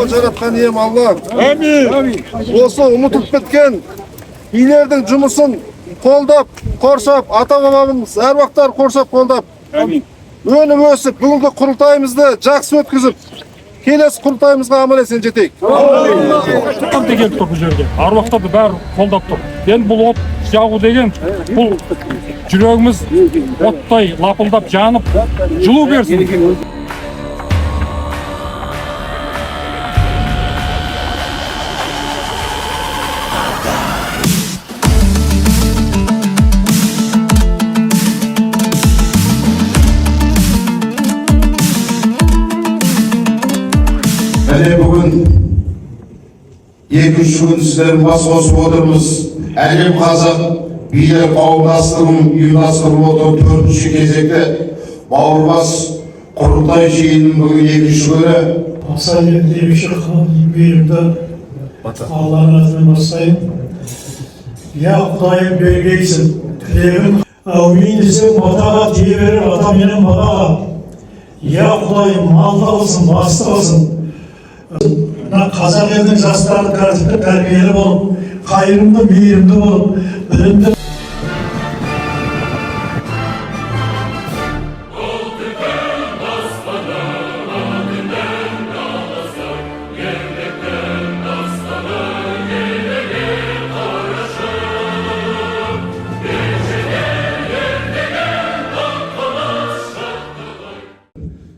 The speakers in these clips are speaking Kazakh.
О жаратқан ием Алла. Амин. Осы ұмытылып кеткен билердің жұмысын қолдап, қоршап, ата-бабамыз әруақтар қоршап қолдап, өніп өсіп, бүгінгі құрылтайымызды жақсы өткізіп, келесі құрылтайымызға аман есен жетейік. Қандай келіп тұр бұл жерге? Аруақтарды бәрі қолдап тұр. Енді бұл от жағу деген, бұл жүрегіміз оттай лапылдап жанып, жылу берсін. Міне бүгін екінші күн сіздердің бас қосып отырмыз. Әлем қазақ билер қауымдастығының ұйымдастырып отырған төртінші кезекте бауырлас құрылтай жиынының бүгін екінші күні. Аса демекші бұйрықты Алланың атынан бастаймын. Я Құдайым бергейсің, тілегім әумин десең батаға тие берер ата менен балаға. Я Құдайым малды қылсын, басты қылсын. Қазақ елінің жастары тәртіпті тәрбиелі болып, қайырымды, мейірімді болып, білімді.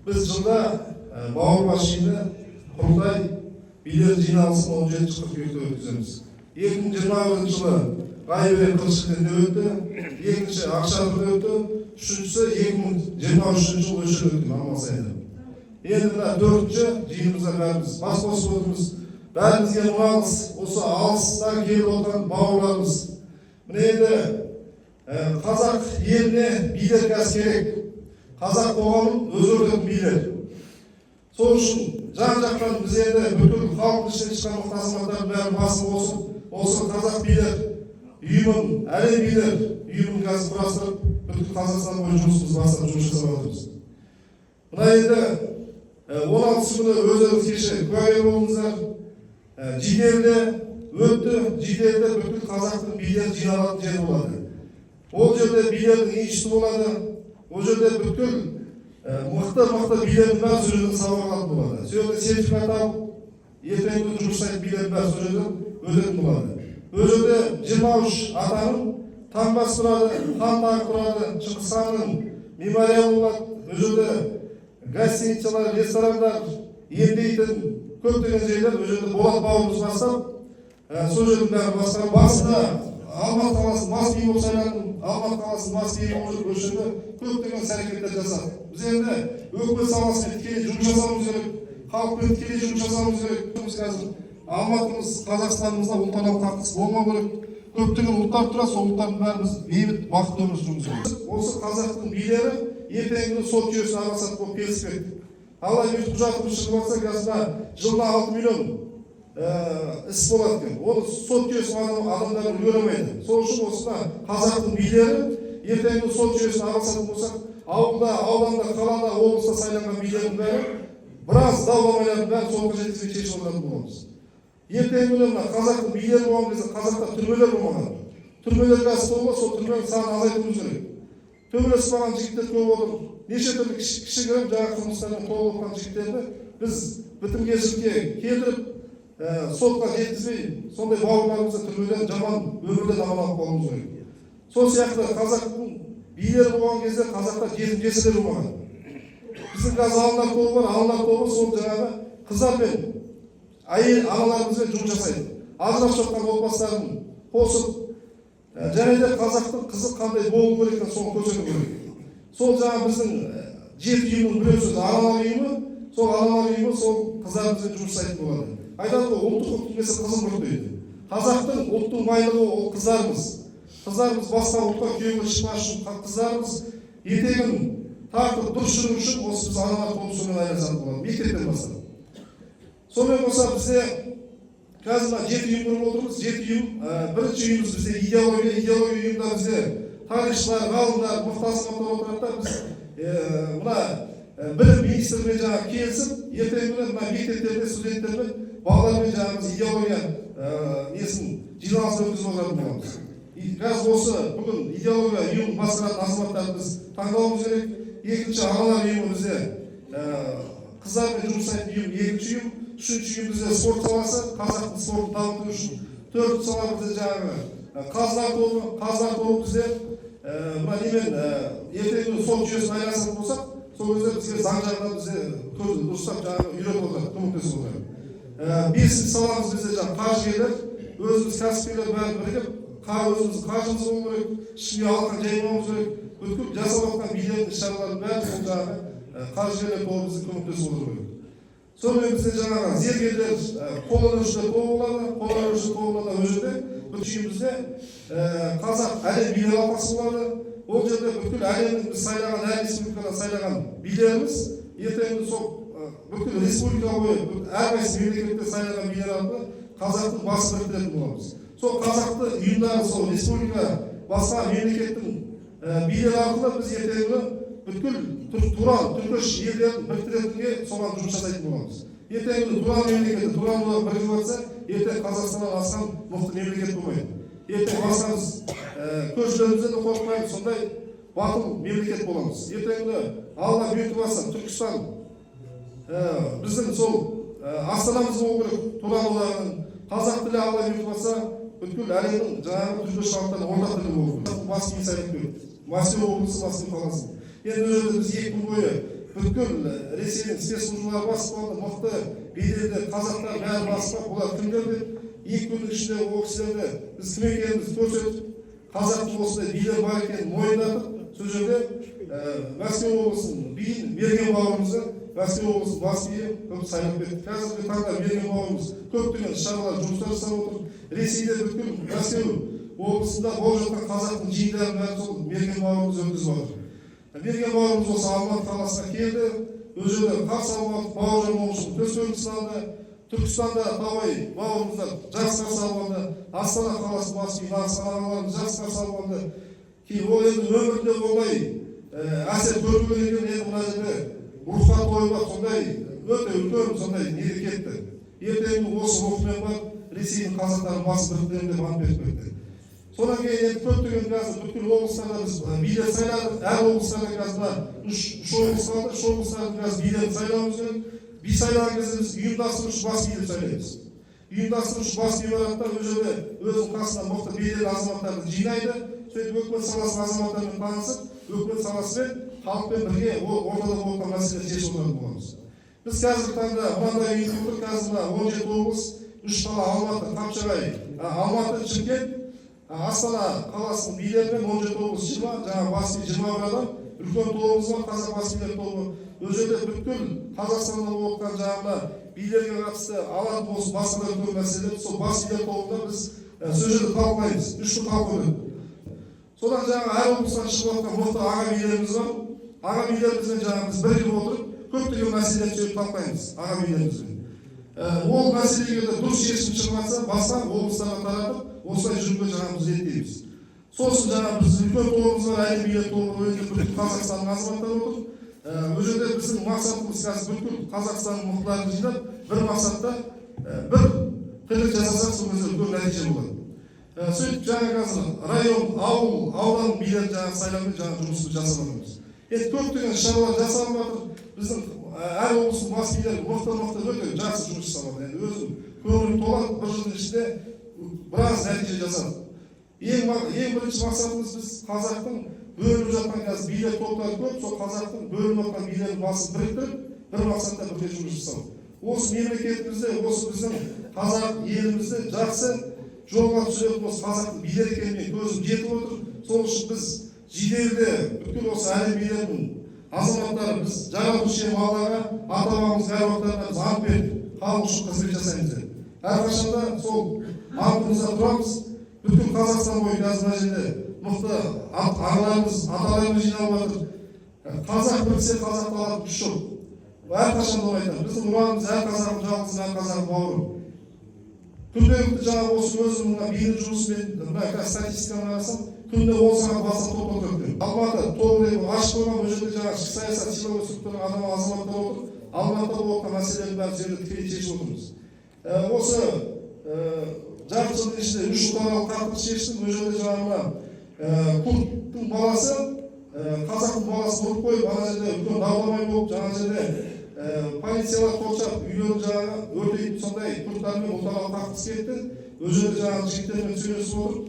Біз жылда бауырлас жиыны құрылтай билер жиналысын 17 қыркүйекте өткіземіз. 2021 жылы Ғайберген Қылышкерде өтті, екінші Ақшатырда өтті, үшіншісі 2023 жылы Өшірде өтті, Мамасайда. Енді мына төртінші жиынымызға бәріміз бас қосып отырмыз. Бәрімізге мұңалыз, осы алыстан келіп отырған бауырларымыз. Міне енді қазақ еліне билер қазір керек. Қазақ қоғамын өзгертетін билер. Сол үшін жан-жақтан біз енді бүкіл халықтың ішінен шыққан мықты азаматтардың бәрін басып осы қазақ билер ұйымын, әлем билер ұйымын қазір құрастырып, бүкіл Қазақстан бойынша жұмысымызды бастап жұмыс жасап жатырмыз. Мына енді 16 күні өздеріңіз кеше куәгер болдыңыздар. Жиделіде өтті, жиделіде бүкіл қазақтың билері жиналатын жер болады. Ол жерде билердің институты болады. Ол жерде бүкіл мықты билердің бәрі сол жерден сабақ алатын болады. Сол жерде сертификат алып, ертеңгі жұмыс жасайтын билердің бәрі сол жерден өтетін болады. Ол жерде 23 атаның таңбасы тұрады, хан тағы тұрады, Шыңғыс ханның мемориалы болады. Ол жерде гостиницалар, ресторандар, емдейтін көптеген жерлер ол жерде Болат бауырымыз бастап, сол жердің бәрі басқарып, басында Алматы қаласын бас биі болып сайландым, Алматы қаласын бас биі болып жүріп, көптеген іс-әрекеттер жасадық. Біз енді өкімет саласымен тікелей жұмыс жасауымыз керек, халықпен тікелей жұмыс жасауымыз керек. Біз қазір Алматымыз, Қазақстанымызда ұлтаралық қақтығыс болмау керек. Көптеген ұлттар тұрады, сол ұлттардың бәріміз бейбіт, бақытты өмір сүруіміз керек. Осы қазақтың билері ертеңгі сот жүйесіне араласады болып келіспек. Алла өз құжатымыз шығып жатса, қазір жылда 6 миллион іс болады екен. Оны сот жүйесінің адамдары үлгеремейді. Сол үшін осында қазақтың билері ертеңгі сот жүйесіне араласатын болсақ, ауылда, ауданда, қалада, облыста сайланған билердің бәрі біраз дау-дамайлардың бәрін сотқа жеткізбей шешіп отыратын боламыз. Ертеңгі күні мына қазақтың билері болған кезде қазақта түрмелер болмаған. Түрмелер қазір толы, сол түрменің санын азайтуымыз керек. Төбелеспаған жігіттер көп отыр. Неше түрлі кішігірім жаңа қылмыстармен толы отырған жігіттерді біз бітімгершілікке келтіріп сотқа жеткізбей, сондай бауырларымызды түрмеден жаман өмірден аман алып қалуымыз керек. Сол сияқты қазақтың билері болған кезде қазақта жетім-жесірлер болмаған. Біздің қазір аналар тобы бар, аналар тобы сол жаңағы қыздар мен әйел аналарымызбен жұмыс жасайды. Ажырап жатқан отбасыларын қосып, және де қазақтың қызы қандай болу керек екенін соны көрсету керек. Сол жаңағы біздің жеті ұйымның біреусі аналар ұйымы, сол аналар ұйымы сол қыздарымызбен жұмыс жасайтын болады. Айтады ғой, ұлттық ұлттық қызым ұлт дейді. Қазақтың ұлттың байлығы ол қыздарымыз. Қыздарымыз басқа ұлтқа күйеуге шықпас үшін қыздарымыз ертеңін тартып дұрыс жүру үшін осы біз аналар тобы сонымен айналысатын болады. Мектептен бастап. Сонымен қоса бізде қазір жеті ұйым құрып отырмыз. Жеті ұйым, бірінші ұйымымыз бізде идеология ұйымда бізде тарихшылар, ғалымдар, мықты азаматтар отырады да біз мына білім министрлігіне жаңағы келісіп, ертеңгі күні мына мектептерде студенттермен, балалармен жаңағы идеология несін жиналысын өткізіп отыратын боламыз. Қазір осы бүгін идеология ұйымын басқаратын азаматтарды біз таңдауымыз керек. Екінші аналар ұйымы бізде қыздармен жұмыс жасайтын ұйым, екінші ұйым, үшінші ұйым бізде спорт саласы, қазақтың спортын дамыту үшін. Төртінші сала бізде жаңағы қазылар тобы бізде мына немен ертеңгі сол жүйесін айналысатын болсақ, сол кезде бізге заң жағынан бізде дұрыстап жаңағы үйретіп отырады, көмектесіп отырады. Бесінші саламыз бізде жаңағы қаржыгерлер, өзіміз кәсіпкерлер бәрі бірігіп, өзіміз қаржымыз болу керек, ішінде алақан жаймауымыз керек, бүткіл жасап жатқан билердің іс-шаралардың бәрі сол жаңағы қаржыгерлер тобы бізге көмектесіп отыру керек. Сонымен бізде жаңағы зергерлер, қолөнершілер тобы болады, қолөнерші тобы болады, ол жерде бүткіл бізде қазақ әлем билер алқасы болады. Ол жерде бүткіл әлемнің біз сайлаған, әр республикадан сайлаған билеріміз ертеңгі сол бүткіл республика бойы әрқайсы мемлекетте сайлаған билер арқылы қазақтың басын біріктіретін боламыз. Сол қазақты ұйымдар, сол республика, басқа мемлекеттің билер арқылы біз ертеңгі бүткіл Туран, түркіш елдерін біріктіретінге соған жұмыс жасайтын боламыз. Ертеңгі Туран мемлекеті, Туран бірігіп жатса, ертең Қазақстаннан асқан мықты мемлекет болмайды. Ертең басқамыз көршілерімізден де қорықпаймыз, сондай батыл мемлекет боламыз. Ертеңгі Алла бұйыртып жатса, Түркістан біздің сол астанамыз болу керек, Туран одағының қазақ тілі Алла бұйыртып жатса, бүткіл әлемнің жаңағы түркі халықтарының ортақ тілі болу керек. Москваға сайлап келді. Мәскеу облысы, Москва қаласы. Енді ол жерде біз 2 күн бойы бүткіл Ресейдің спецслужбалары басып қалды, мықты беделді қазақтар бәрі басып, бұлар кімдер деп 2 күннің ішінде ол кісілерді біз кім екенімізді көрсетіп, қазақтың осындай билер бар екенін мойындатып, сол жерде Мәскеу облысының биін Мерген бауырымызды, Мәскеу облысының бас биі көп сайлап кетті. Қазіргі таңда Мерген бауырымыз көптеген шаралар жұмыстар жасап отыр. Ресейде бүткіл Мәскеу облысында болып жатқан қазақтың жиындарын бәрі сол Мерген бауырымыз өткізіп отыр. Мерген бауырымыз осы Алматы қаласына келді. Ол жерде қарсы алып бауыржан момышұлының төсбелгісін алды. Түркістанда Табай бауырымыздар жақсы қарсы алды. Астана қаласы бас биі ағаларымыз жақсы қарсы алды. Кейін ол енді өмірінде ондай әсер көрмеген екен, енді мына жерде рухат тойға сондай өте үлкен сондай неге кетті. Ертеңгі осы рухмен бар Ресейдің қазақтарын басып біріктіремін деп ант беріп кетті. Содан кейін енді көптеген қазір бүткіл облыстарда біз билер сайладық. Әр облыстарда қазір 3 облыс қалды. 3 облыстардың қазір билерін сайлауымыз керек. Би сайлаған кезде біз ұйымдастырушы бас билер сайлаймыз. Ұйымдастырушы бас би барады, ол жерде өзінің қасына мықты беделді азаматтарды жинайды. Сөйтіп үкімет саласының азаматтарымен танысып, үкімет саласымен халықпен бірге ортада болған мәселені шешіп отыратын боламыз. Біз қазіргі таңда мынандай ұйым құрдық. Қазір 17 облыс, 3 қала Алматы, Қапшағай, Алматы, Шымкент, Астана қаласының билерімен 17 облыс 20, жаңағы бас би 20 адам, үлкен тобымыз бар, қазақ бас билер тобы. Ол жерде бүткіл Қазақстанда болып жатқан жаңағы билерге қатысты алатын болсын басқа да үлкен мәселелер, сол бас билер тобында біз сол жерде талқылаймыз, 3 күн талқылаймыз. Содан жаңағы әр облыстан шығып жатқан мықты аға билеріміз бар. Аға билерімізбен жаңағы біз бірігіп отырып, көптеген мәселелерді сөйлеп талқылаймыз аға билерімізбен. Ол мәселеге де дұрыс шешім шығарса, басқа облыстарға таратып, осылай жүруге жаңағы біз реттейміз. Сосын жаңағы біз үлкен тобымыз бар, әлем билер тобы, бүткіл Қазақстанның азаматтары отыр. Ол жерде біздің мақсатымыз қазір бүткіл Қазақстанның мықтыларын жинап, бір мақсатта бір тірлік жасасақ, сол кезде үлкен нәтиже болады. Сөйтіп жаңа қазір район, аудан билерін жаңағы сайлаумен жаңағы жұмысты жасап жатырмыз. Енді көптеген шаралар жасалып жатыр. Біздің әр облыстың бас билері мықты өте жақсы жұмыс жасап жатыр. Енді өзім көңілім толады, бір жылдың ішінде біраз нәтиже жасадық. Ең бірінші мақсатымыз біз қазақтың бөлініп жатқан қазір билер топтары көп, сол қазақтың бөлініп жатқан билердің басын біріктіріп, бір мақсатта бірге жұмыс жасау. Осы мемлекетімізде, осы біздің қазақ елімізді жақсы жолға түсіретін осы қазақтың билер екеніне көзім жетіп отыр. Сол үшін біз жиделде бүткіл осы әлем билерінің азаматтары біз жаратушы Аллаға, ата-бабамыз әруақтарына біз ант бердік, халық үшін қызмет жасаймыз деп. Әрқашанда сол антымызда тұрамыз. Бүткіл Қазақстан бойы қазір мына жерде мықты ағаларымыз, аталарымыз жиналып жатыр. Қазақ біріксе қазақты алатын күш жоқ. Әрқашанда оны айтамын. Біздің ұранымыз әр қазағым жалғыз, әр қазағым бауырым. Күнделікті жаңағы осы өзімнің бейін жұмысымен мына статистиканы қарасам, күнде 10 сағат басқа топ отырады. Алматы тобы ашып қойған, ол жерде жаңағы ішкі саясат сыйлау структураның адам азаматтар отыр, алматыда болып жатқан мәселелердің бәрін жерде тікелей шешіп отырмыз. Осы жарты жылдың ішінде 3 ұлтаралық тақырып шештім. Ол жерде жаңағы kurттың баласы қазақтың баласын ұрып қойып, ана жерде үлкен дау-дамай болып, жаңа жерде полициялар қоршап, үйлерін жаңағы өртейтін сондай kurттармен ұлтаралық тақырып кетті. Ол жерде жаңағы жігіттермен сөйлесіп отырып,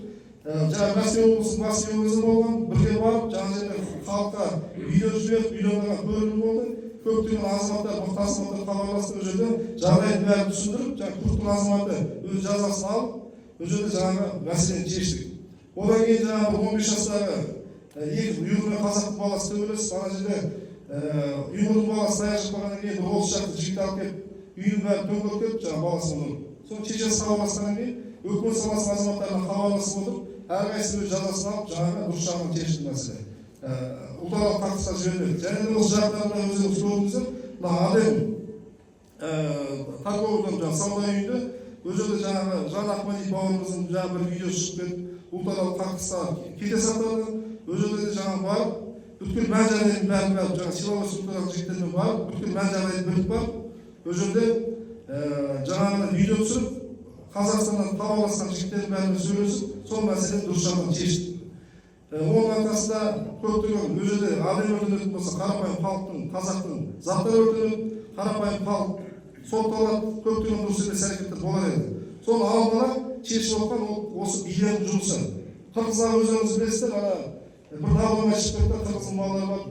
жаңағы Мәскеу облысының бас меморизм болған, бірге барып, жаңа жерде халыққа видео жіберіп, үйленген көрінім болды. Көптеген азаматтар, мықты азаматтар хабарласты, ол жерде жағдайын бәрін түсіндіріп, жаңағы kurттың азаматы өз жазасын алып, ол жерде жаңағы мәселені шештік. Одан кейін жаңағы 15 жастағы ұйғыр мен қазақтың баласы төбелесіп, ана жерде ұйғырдың баласы таяқ жықпағаннан кейін 30 шақты жігіт алып келіп, үйдің бәрін төңкеріп кетіп, жаңағы баласын ұрып. Соның шешесі хабарласқаннан кейін өкімет саласының азаматтарына хабарласып отырып, әрқайсысы өз жазасын алып, жаңағы дұрыс жағынан шешті мәселе. Ұлтаралық тақырыпқа жібермеді. Және де осы жақтарында өздеріңіз көрдіңіздер, мына Адем торговыйдан жаңағы сауда үйінде ол жерде жаңағы Жан Ахмадиев бауырымыздың жаңағы бір видео шығып кетіп, ұлтаралық тақырыпқа кете сақтады. Ол жерде де жаңағы барып, бүткіл мән-жайдың бәрін жаңағы сыйлау структуралық жігіттермен барып, бүткіл мән-жайды біліп барып, ол жерде жаңағы видео түсіріп, Қазақстаннан хабарласқан жігіттердің бәрімен сөйлесіп, сол мәселені дұрыс жағынан шешті. Оның арқасында көптеген ол жерде адам өртенетін болса, қарапайым халықтың, қазақтың заттар өртенеді, қарапайым халық сотталады, көптеген дұрыс емес әрекеттер болар еді. Соны алдына шешіп отқан осы билердің жұмысы. Қырғыздағы өздеріңіз білесіздер, ана бір дау-дамай шығып кетті, қырғыздың балалары бар,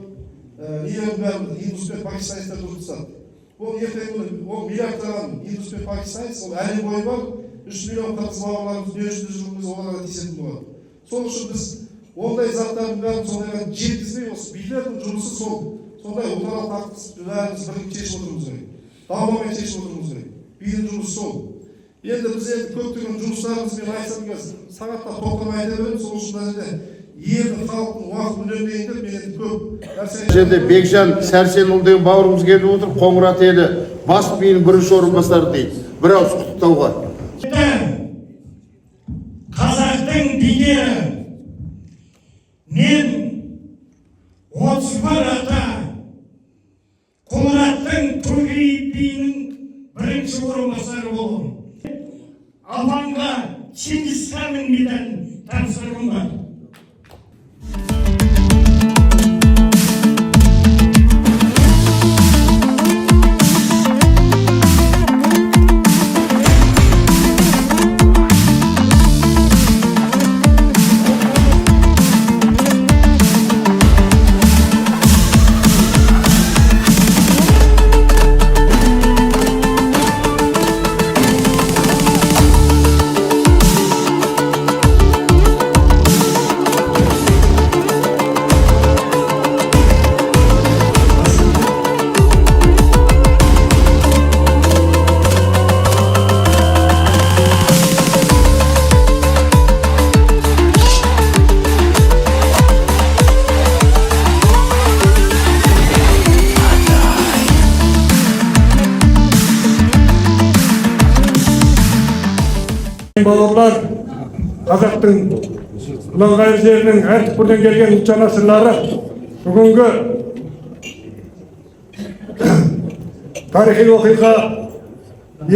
нелердің бәрін индус пен пакистанецтер дұрыс тастады. Ол ертең ол миллиардтаған индус пен пакистанец, ол әлем бойы бар, 3 миллион қырғыз бауырларымыз не үшін жүргеніміз оларға тиісетін болады. Сол үшін біз ондай заттардың бәрін сондайға жеткізбей, осы билердің жұмысы сол. Сондай ұлтаралық тақырыпты бәріміз бірге шешіп отыруымыз керек. Дау-дамай шешіп отыруымыз керек. Билдің жұмысы сол. Енді біз көптеген жұмыстарымызбен айтсам сағатта тоқтамай айта береміз, сол үшін мына жерде елдің халықтың уақытын үнемдейін деп мен енді көп нәрсе жерде Бекжан Сәрсенұлы деген бауырымыз келіп отыр, Қоңырат елі бас биінің бірінші орынбасары дейді. Bir ауыз құттықтауға. Қазақтың билері мен 31 ата Қоңыраттың Төгей биінің бірінші орынбасары болдым. Алаңға Чингисханның медалін тапсырғым бар. Бауырлар, қазақтың ұланғайыр жерінің әр түкпірден келген ұлт жанашырлары бүгінгі тарихи оқиға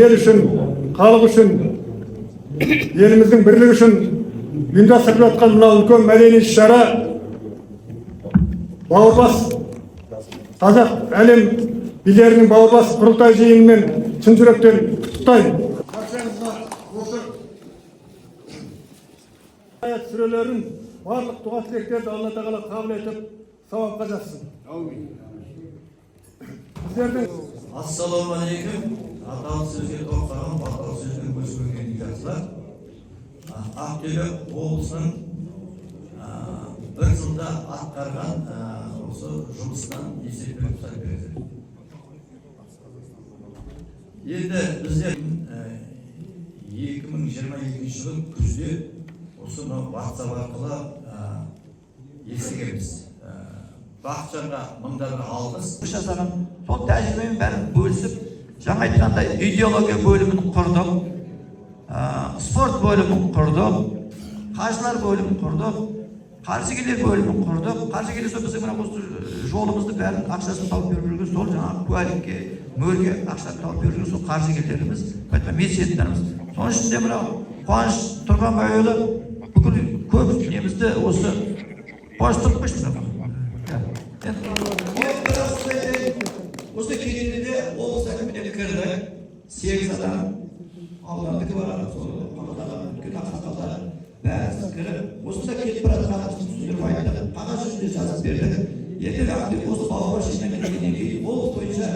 ел үшін, халық үшін, еліміздің бірлігі үшін ұйымдастырылып жатқан мынау үлкен мәдени іс-шара бауырлас қазақ әлем билерінің бауырлас құрылтай жиынымен шын жүректен құттықтаймын. Ayet sürelerin varlık dua dilekleri de Allah Teala kabul edip savapka жазсын. Bizlerden Assalamu alaikum. Аталы сөзге тоқтаған, баталы сөзбен көшпеген диктаторлар. Ақтөбе облысының бір жылда атқарған осы жұмысынан есеп беріп береді. Енді біздер 2022 жылы күзде осы WhatsApp арқылы естігеміз. Бақытжанға мыңдарға алғыс жасаған сол тәжірибемен бәрін бөлісіп, жаңа айтқандай идеология бөлімін құрдық, спорт бөлімін құрдық, қаржылар бөлімін құрдық, қаржыгерлер бөлімін құрдық. Қаржыгерлер біздің осы жолымызды бәрін ақшасын тауып беріп жүрген сол жаңағы куәлікке, мөрге ақша тауып беріп жүрген сол қаржыгерлеріміз, меценаттарымыз. Соның ішінде мынау Қуаныш Тұрғанбайұлы бүкіл көп немізді осы қойыстырып қойшы. Осы кезеңде облыс әкіміне кірді, 8 адам аудандық бар, сол үлкен ақсақалдар бәрі кіріп, осында кетіп бара жатқанымызды түсіндіріп айтты, қағаз жүзінде жазып берді. Ертең Ақтөбе осы Балуан шешімнен келгеннен кейін облыс бойынша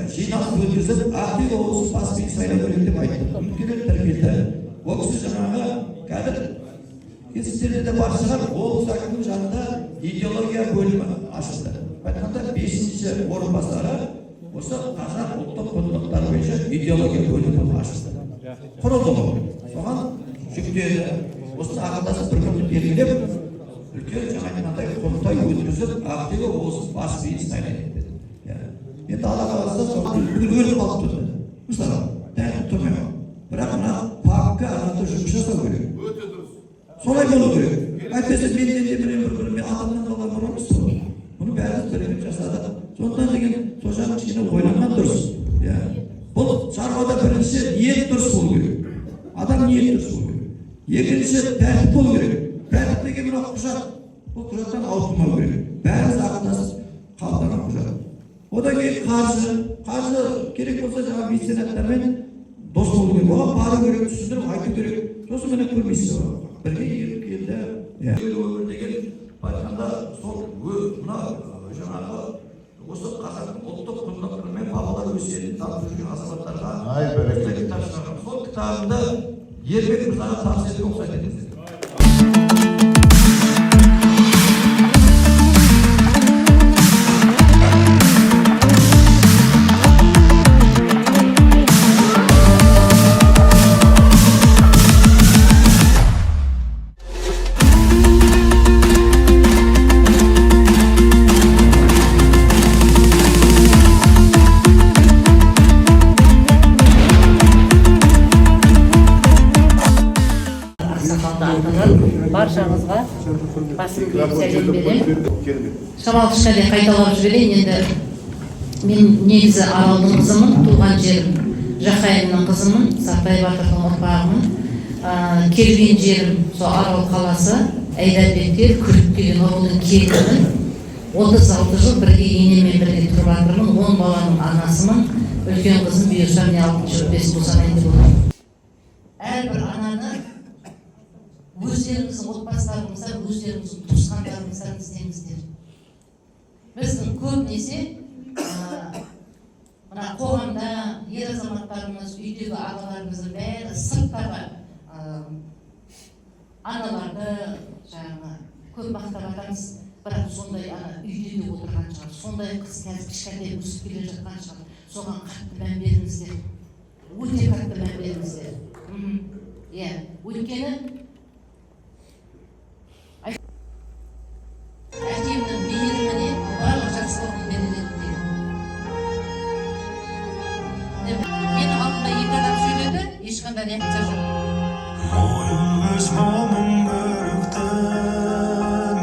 жиналыс өткізіп, Ақтөбе облысы бас биін сайлау керек деп айтты. Үміткерлер тіркелді. Ол кісі жаңағы қазір сіздерде де бар шығар, облыс әкімінің жанында идеология бөлімі ашылды. Айтқанда 5-ші орынбасары осы қазақ ұлттық құндылықтары бойынша идеология бөлімі ашылды. Құрылды ғой. Соған жүктеді. Осы ақылдасып бір күнді белгілеп, үлкен жаңағындай құрылтай өткізіп, Ақтөбе облысы бас биін сайлайды. Енді Алла қаласа бүгін өліп қалып тұрды. Мысалы, тәртіп тұрмай. Бірақ мына пакқа арнада жұмыс жасау керек. Солай болу керек. Әйтпесе менен де бір адамнан қалған ұрымыз сол. Бұны бәріміз бірігіп жасадық. Сондықтан деген сол жағын кішкене ойланған дұрыс. Бұл шаруада бірінші ниет дұрыс болу керек. Адам ниет дұрыс болу керек. Екінші тәртіп болу керек. Тәртіп деген мына құжат. Бұл құжаттан ауытқымау керек. Бәріміз ақылдасып қабылдаған құжат. Одан кейін қаржы керек болса жаңа меценаттармен дос болу керек. Оған бару керек, түсіндіріп айту керек. Сосын міне көрмейсіз ғой. Бірге еріп келді. Өмір деген айтқанда сол мына жаңағы осы қазақтың ұлттық құндылықтарымен бабалар өсиетін танып жүрген азаматтарға кітап шығарған. Сол кітабымды Ермек мырзаға табыс етуге рұқсат етіңіздер. Баршаңызға басым киіп сәлем беремін. Шамалы кішкене қайталап жіберейін. Енді мен негізі Аралдың қызымын, туған жерім Жақайымның қызымын, Сартай Батырдың ұрпағымын. Келген жерім сол Арал қаласы, Айдарбектер, Күрік деген ауылдың келінімін. 36 жыл бірге енемен бірге тұрып жатырмын. 10 баланың анасымын. Үлкен қызым бұйырса міне 6 жыл 5 болсам енді болады. Әрбір ананы өздеріңіздің отбасыларыңыздан, өздеріңіздің туысқандарыңыздан іздеңіздер. Біздің көбінесе мына қоғамда ер азаматтарымыз, үйдегі ағаларымыздың бәрі сырттағы аналарды жаңағы көп мақтап атамыз, бірақ сондай үйде отырған шығар. Сондай қыз қазір кішкентай өсіп келе жатқан шығар. Соған қатты мән беріңіздер. Өте қатты мән беріңіздер. Өйткені әкемнің мейіріміне барлық жақсылығын беріледі деген. Менің алдымда 2 адам сөйледі, ешқандай реакция жоқ. Ойымыз момын көріктім,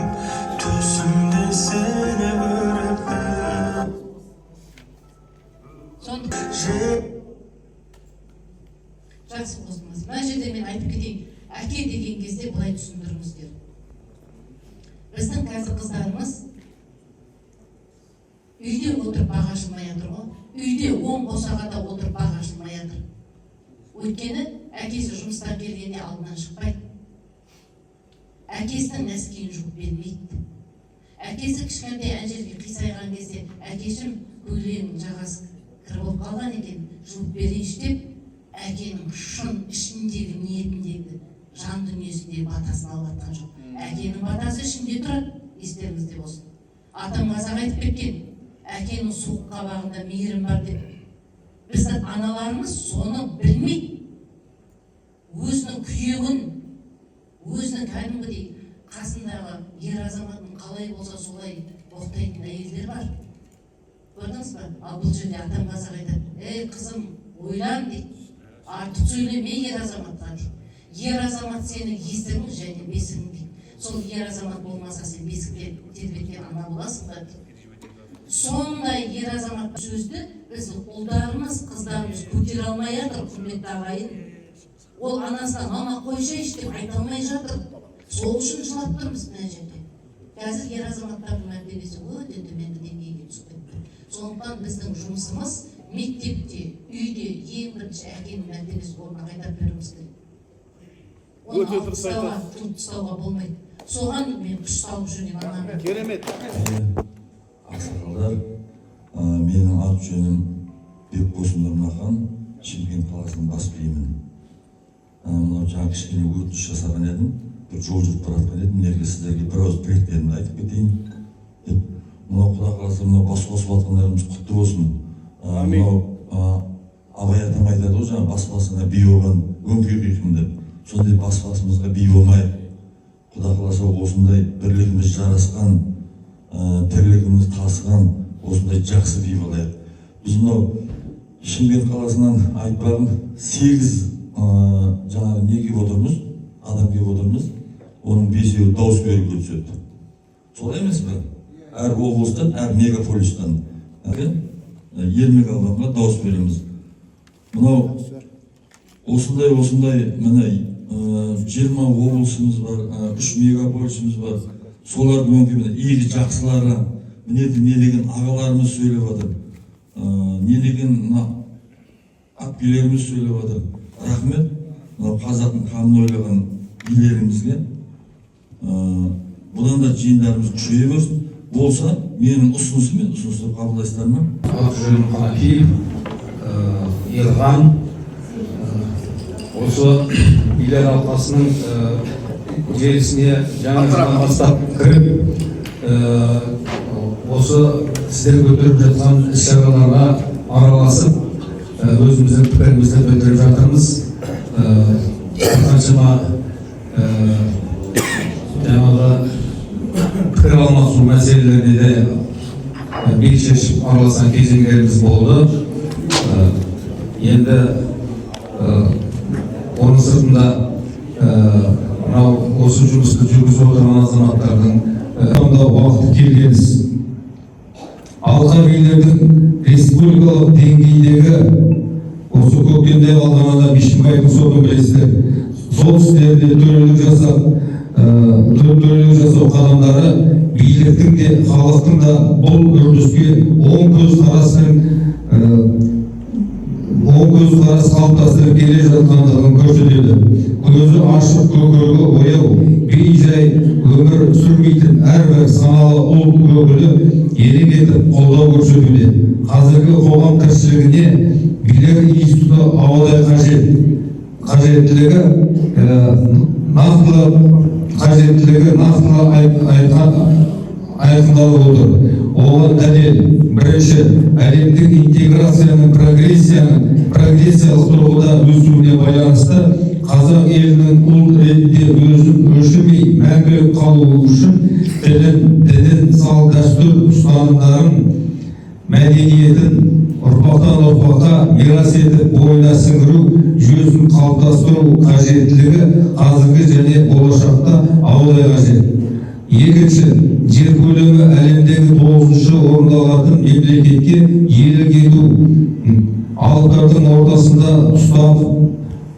түсімде сені көріктім. Жақсы болсыңыз. Мына жерде мен айтып кетейін, әке деген кезде былай түсіндіріңіздер. Біздің қазір қыздарымыз үйде отырып баға ашылмай жатыр ғой. Үйде 10 босағада отырып баға ашылмай жатыр. Өйткені әкесі жұмыстан келгенде алдынан шықпайды. Әкесінің нәскиін жуып бермейді. Әкесі кішкентай әнжерге қисайған кезде әкешім көйлегінің жағасы кір болып қалған екен, жуып берейінші деп, әкенің шын ішіндегі ниетіндегі жан дүниесіндегі батасын алып жатқан жоқ. Әкенің батасы ішінде тұрады, естеріңізде болсын. Атам қазақ айтып кеткен, әкенің суық қабағында мейірім бар деп. Біздің аналарымыз соны білмейді. Өзінің күйеуін, өзінің кәдімгідей қасындағы ер азаматын қалай болса солай боқтайтын әйелдер бар. Көрдіңіз ба? Ал бұл жерде атам қазақ айтады, ей қызым, ойлан дейді. Артық сөйлеме ер азаматқа дейді. Ер азамат сенің есігің және бесігің дейді. Сол ер азамат болмаса сен бесікке тербеткен ана боласың ба дейді. сондай ер азамат сөзді біз ұлдарымыз, қыздарымыз көтере алмай жатыр, құрметті ағайын. Ол анасына мама қойшайшы деп айта алмай жатыр. Сол үшін жылап тұрмыз мына жерде. Қазір ер азаматтардың мәртебесі өте төменгі деңгейге түсіп кетті. Сондықтан біздің жұмысымыз мектепте, үйде ең бірінші әкенің мәртебесі орнына қайтарып беруіміз керек. Оны алып тастауға болмайды. Соған мен күш салып жүрмін. Керемет. Ақсақалдар, менің ат жөнім Бекбосын Нұрмахан, Шымкент қаласының бас биімін. Мынау жаңа кішкене өтініш жасаған едім, бір жол жүріп бара жатқан едім, мына сіздерге бір ауыз тілектерімді айтып кетейін деп. Мынау Құда қаласа мынау бас қосып жатқандарымыз құтты болсын. Мынау Абай атам айтады ғой, жаңа бас басына би болған өңкей қиқым деп. Сондай бас басымызға би болмайық. Құда қаласа осындай бірлігіміз жарасқан, тірлігіміз тасыған осындай жақсы би болайық. Біз мынау Шымкент қаласынан айтпағым 8 жаңағы не келіп отырмыз, адам келіп отырмыз, оның 5-еуі дауыс беруге түседі. Солай емес пе? Әр облыстан, әр мегаполистан елмек ауданға дауыс береміз. Мынау осындай міне 20 облысымыз бар, 3 мегаполисіміз бар. Солардың өңкей игі жақсылары, не деген ағаларымыз сөйлеп жатыр. Не деген атбилеріміз сөйлеп жатыр. Рахмет, қазақтың қамын ойлаған билерімізге. Бұдан да жиындарымыз күшейе берсін. Болса, менің ұсынысты қабылдайсыздар ма? Ат жөнім Қанапиев, Ерған. Осы билер алқасының желісіне жаңа жылдан бастап кіріп, осы сіздер көтеріп жатқан іс-шараларға араласып, өзіміздің пікірімізді білдіріп жатырмыз. Қаншама жаңағы пікір алмасу мәселелеріне де бел шешіп араласқан кезеңдеріміз болды. Енді оның сыртында осы жұмысты жүргізіп отырған азаматтардың уақыты келгеніз. Алқа билердің республикалық деңгейдегі осы көктемде алғанада Бишімбайдың сотын білесіздер. Сол істерде төрелік жасау қадамдары биліктің де халықтың да бұл үрдіске оң көзқарас қалыптастырып келе жатқандығын көрсетеді. Көзі ашық, көкірегі ояу, бей-жай өмір сүрмейтін әрбір саналы ұлт өкілі елең етіп қолдау көрсетуде. Қазіргі қоғам тіршілігіне билер институты ауадай қажеттілігі айқындалып отыр. Оған дәлел бірінші, әлемдік интеграцияның прогрессиялық тұрғыда өсуіне байланысты қазақ елінің ұлт ретінде өзін өшірмей мәңгілік қалуы үшін тілін, дінін, салт дәстүр ұстанымдарын, мәдениетін ұрпақтан ұрпаққа мирас етіп бойына сіңіру жүйесін қалыптастыру қажеттілігі қазіргі және болашақта ауадай қажет. Екінші, жер көлемі әлемдегі 9-шы орында алатын мемлекетке иелік ету, алыптардың ортасында ұстап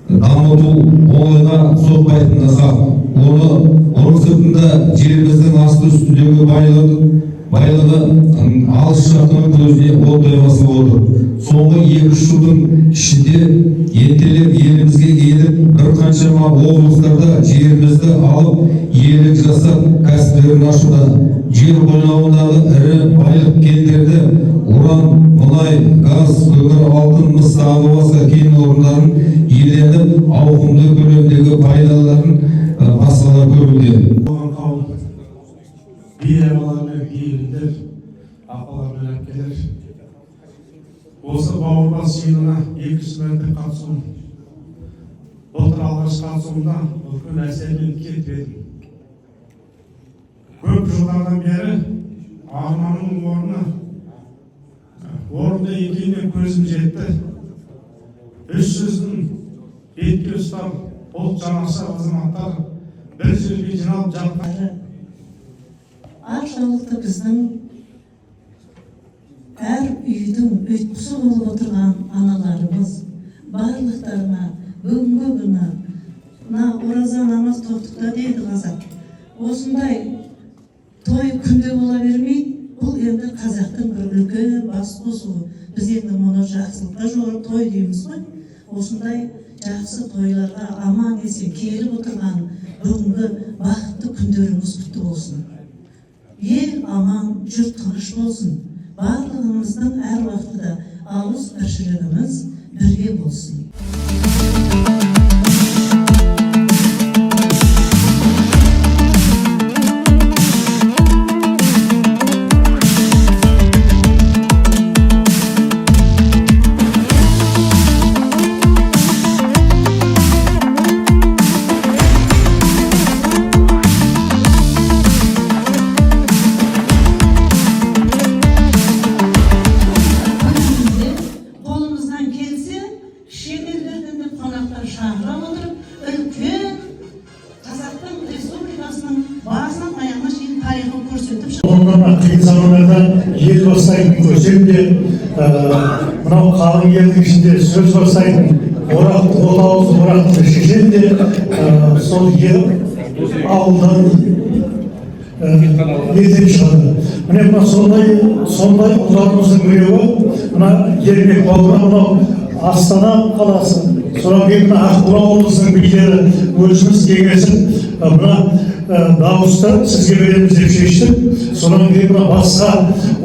дамыту оңайға соқпайтыны хақ. Оның сыртында жеріміздің асты үстіндегі байлығы алыс жақын көзіне оттай басып отыр. Соңғы 2 жылдың ішінде ентелеп елімізге келіп, бір қаншама облыстарда жерімізді алып, иелік жасап, кәсіптерін ашуда. Жер қойнауындағы ірі байлық кендерді, уран, мұнай, газ, көмір, алтын, мыс тағы басқа кен орындарын иеленіп, ауқымды көлемдегі пайдаларын басқалар көруде. Елдер, апалар мен әпкелер, осы бауырлас жиынына 2 мәрте қатысуым. Былтыр алғаш қатысуымда үлкен әсермен кетіп едім. Көп жылдардан бері арманның орынды екеніне көзім жетті. 300-дің бетке ұстап, ұлт жанашыр азаматтар бір жерге жиналып жатқан. Ар жаулықты біздің үйдің ұйытқысы болып отырған аналарымыз барлықтарына бүгінгі күні мына ораза намаз тоқтықта дейді қазақ. Осындай той күнде бола бермейді. Бұл енді қазақтың бір үлкен бас қосуы. Біз енді мұны жақсылыққа жорып той дейміз ғой. Осындай жақсы тойларға аман есен келіп отырған бүгінгі бақытты күндеріңіз құтты болсын. Ел аман, жұрт тыныш болсын. Барлығымыздың әр уақытта ауыз тіршілігіміз бірге болсын. Қиын замандарда ел бастайтын көсем де, мынау қалың елдің ішінде сөз бастайтын отауыз орақты шешен де сол ел ауылдан ертең шығады. Міне мына сондай ұлдарымыздың біреуі мына Ермек бауыры мынау Астана қаласы, содан кейін мына Ақбұла облысының билері өзіміз кеңесіп мына дауысты сізге береміз деп шештік. Содан кейін мына басқа